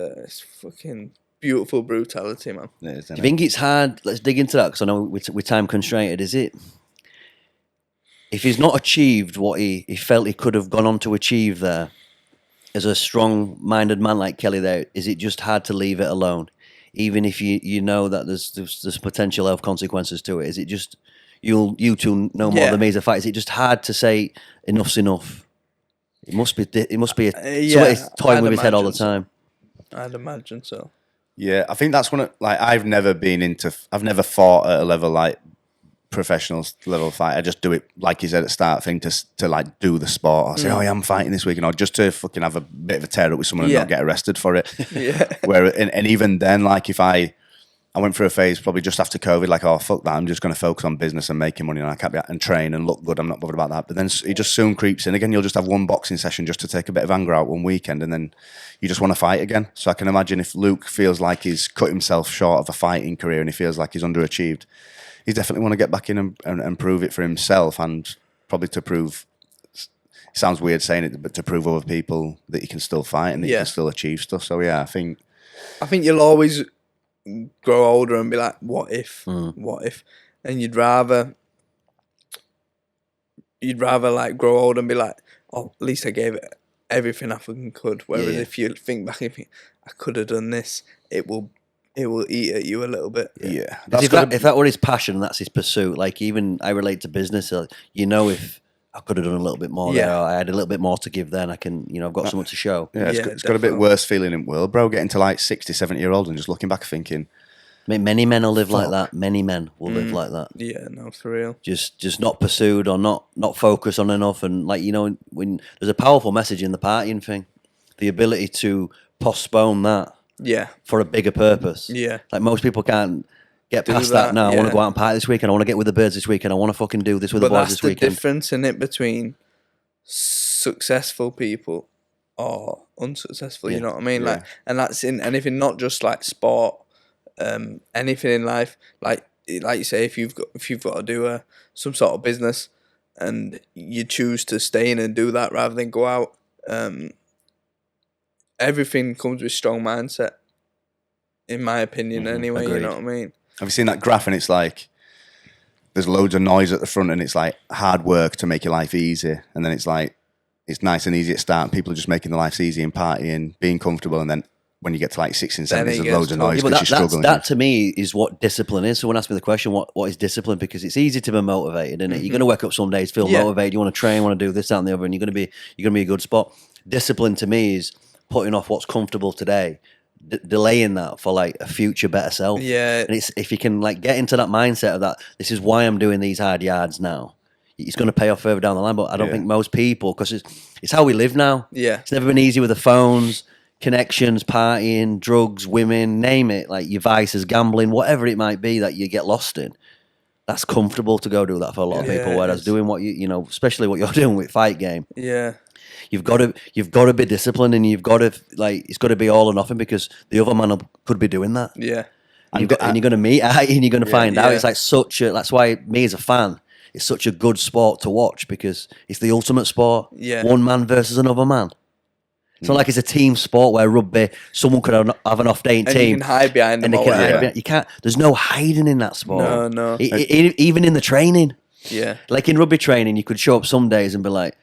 fucking beautiful brutality, man. It is, Do you think it's hard? Let's dig into that because I know we're time constrained. Is it? If he's not achieved what he felt he could have gone on to achieve there, as a strong-minded man like Kelly there, is it just hard to leave it alone? Even if you know that there's potential health consequences to it, is it just you two know more than me as a fighter? Is it just hard to say enough's enough? It must be somebody toying with his head all the time. I'd imagine so. Yeah, I think that's one of, like, I've never fought at a level like professional level fight. I just do it, like you said at the start, thing to like do the sport. I say, oh, yeah, I'm fighting this weekend, or just to fucking have a bit of a tear up with someone and not get arrested for it. Yeah. And even then, like if I I went through a phase probably just after COVID, like, oh, fuck that, I'm just going to focus on business and making money, and I can't be and train and look good, I'm not bothered about that. But then it just soon creeps in again. You'll just have one boxing session just to take a bit of anger out one weekend, and then you just want to fight again. So I can imagine if Luke feels like he's cut himself short of a fighting career and he feels like he's underachieved, he definitely want to get back in and prove it for himself, and probably to prove, it sounds weird saying it, but to prove other people that you can still fight and that you can still achieve stuff. So yeah, I think you'll always grow older and be like, what if, and you'd rather like grow old and be like, oh, at least I gave it everything I fucking could. Whereas if you think back and think, I could have done this, it will eat at you a little bit. Yeah. If that were his passion and that's his pursuit, like, even I relate to business, if I could have done a little bit more there, or I had a little bit more to give then, I can, I've got something to show. Yeah, it's got a bit worse feeling in the world, bro, getting to like 60, 70-year-old and just looking back thinking. I mean, many men will live like that. Many men will live like that. Yeah, no, for real. Just not pursued or not focused on enough. And like, when there's a powerful message in the partying thing, the ability to postpone that for a bigger purpose. Yeah. Like, most people can't get past that now. I want to go out and party this weekend. I want to get with the birds this weekend. I want to fucking do this with the boys this weekend. But that's the difference in it between successful people or unsuccessful. You know what I mean? Like, and that's in anything, not just like sport. Anything in life, like you say, if you've got to do some sort of business, and you choose to stay in and do that rather than go out, everything comes with strong mindset, in my opinion. Anyway, agreed. You know what I mean? Have you seen that graph? And it's like, there's loads of noise at the front, and it's like hard work to make your life easy, and then it's like, it's nice and easy at start, and people are just making their lives easy and partying, being comfortable, and then when you get to like 60 and 70, there's loads of noise because you're struggling. That to me is what discipline is. Someone asked me the question, what is discipline? Because it's easy to be motivated, isn't it? You're going to wake up some days, feel motivated, you want to train, want to do this, that and the other, and you're going to be a good spot. Discipline to me is putting off what's comfortable today, delaying that for like a future better self. Yeah. And it's, if you can like get into that mindset of that, this is why I'm doing these hard yards now, it's going to pay off further down the line. But I don't think most people, because it's how we live now. Yeah. It's never been easy with the phones, connections, partying, drugs, women, name it, like your vices, gambling, whatever it might be that you get lost in. That's comfortable to go do that for a lot of people. Whereas doing what especially what you're doing with Fight Game. Yeah. You've got to be disciplined, and you've got to it's got to be all or nothing, because the other man could be doing that. Yeah. And you're going to meet out, and you're going to find out. It's like that's why me as a fan, it's such a good sport to watch, because it's the ultimate sport. Yeah. One man versus another man. It's not like it's a team sport where rugby, someone could have an off day in team. You can hide behind them. You can't. There's no hiding in that sport. No. Even in the training. Yeah. Like in rugby training, you could show up some days and be like,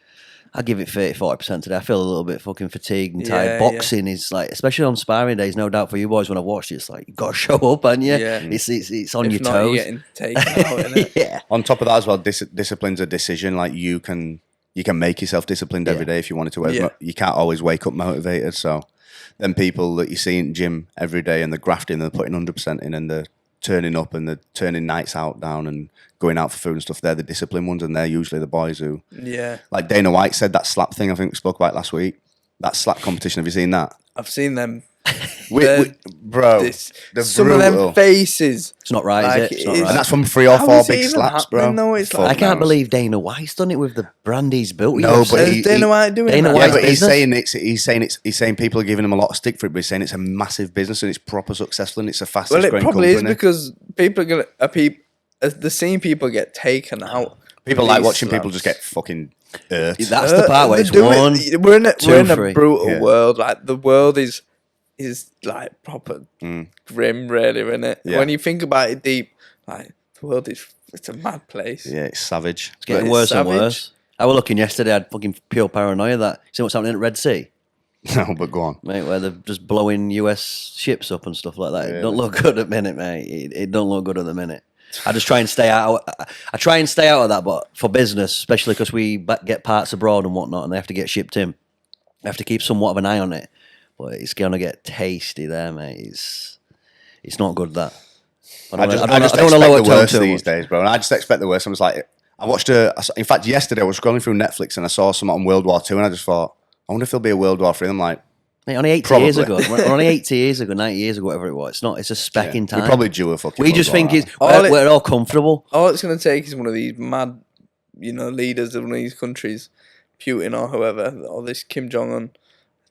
I'll give it 30-40% today. I feel a little bit fucking fatigued and tired. Boxing is like, especially on sparring days, no doubt for you boys when I watched it, it's like, you've got to show up, haven't you? Yeah. It's on your toes. You're getting taken out, innit? Yeah. On top of that as well, discipline's a decision. Like you can make yourself disciplined every day if you wanted to. Yeah. You can't always wake up motivated. So then people that you see in the gym every day, and they're grafting, they're putting 100% in, and they're turning up, and they're turning nights out down and going out for food and stuff, they're the disciplined ones, and they're usually the boys who... Yeah. Like Dana White said, that slap thing, I think we spoke about last week, that slap competition, have you seen that? I've seen them. Bro, some of them faces. It's not right, like, is it? It's not right. And that's from 3 or 4 big slaps, bro. No, it's like, I can't believe Dana White's done it with the brand he's built. No, but Dana White doing that? Yeah, but he's saying people are giving him a lot of stick for it, but he's saying it's a massive business and it's proper successful and it's the fastest growing company. Well, it probably is, because people are going to... the same people get taken out. People like watching people just get fucking hurt. That's the part where it's one, we're in a brutal world. Like, the world is like proper grim, really, isn't it? Yeah. When you think about it deep, like, the world it's a mad place. Yeah, it's savage. It's getting worse and worse. I was looking yesterday, I had fucking pure paranoia that, see what's happening at Red Sea? No, but go on. Mate, where they're just blowing US ships up and stuff like that. Really? It don't look good at the minute, mate. It don't look good at the minute. I just try and stay out. I try and stay out of that, but for business, especially because we get parts abroad and whatnot, and they have to get shipped in. I have to keep somewhat of an eye on it, but it's gonna get tasty there, mate. It's not good, that. I just don't want to lower the worst these days, bro. And I just expect the worst. I was like, in fact, yesterday I was scrolling through Netflix and I saw something on World War II, and I just thought, I wonder if there'll be a World War III. I'm like, Mate, only 80 years ago. Only 80 years ago, 90 years ago, whatever it was. It's a speck in time. We're probably due a fucking. We just think we're all comfortable. All it's going to take is one of these mad, leaders of one of these countries, Putin or whoever, or this Kim Jong-un,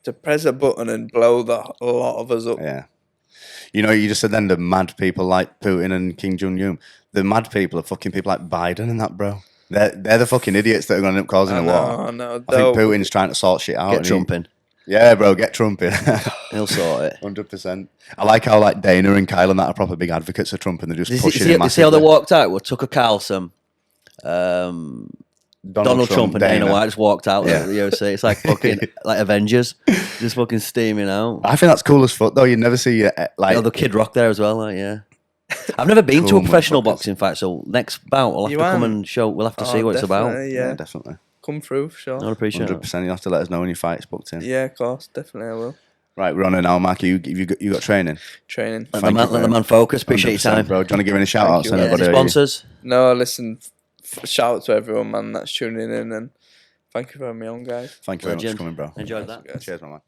to press a button and blow a lot of us up. Yeah. You just said then the mad people like Putin and Kim Jong-un. The mad people are fucking people like Biden and that, bro. They're the fucking idiots that are going to end up causing a war. No, I think Putin's trying to sort shit out. Get Trump in. Yeah, bro, get Trump in. He'll sort it. 100%. I like how Dana and Kyle and that are proper big advocates of Trump, and they're just pushing him massively. You see how they walked out? Well, Tucker Carlson, Donald Trump and Dana White just walked out. Yeah. The UFC. It's like fucking like Avengers, just fucking steaming out. I think that's cool as fuck, though. You never see the Kid Rock there as well. Yeah. I've never been to a professional boxing fight, so next bout I'll have to come and show. We'll have to see what it's about. Yeah, definitely. Come through, for sure. I appreciate 100%. You'll have to let us know when your fight's booked in. Yeah, of course. Definitely, I will. Right, we're on it now, Mark. You got training? Training. Let the man focus. Appreciate your time. Bro. Do you want to give any shout-outs to anybody? Sponsors? No, listen, shout out to everyone, man, that's tuning in, and thank you for having me on, guys. Thank you very much for coming, bro. Enjoyed that. Cheers, my man.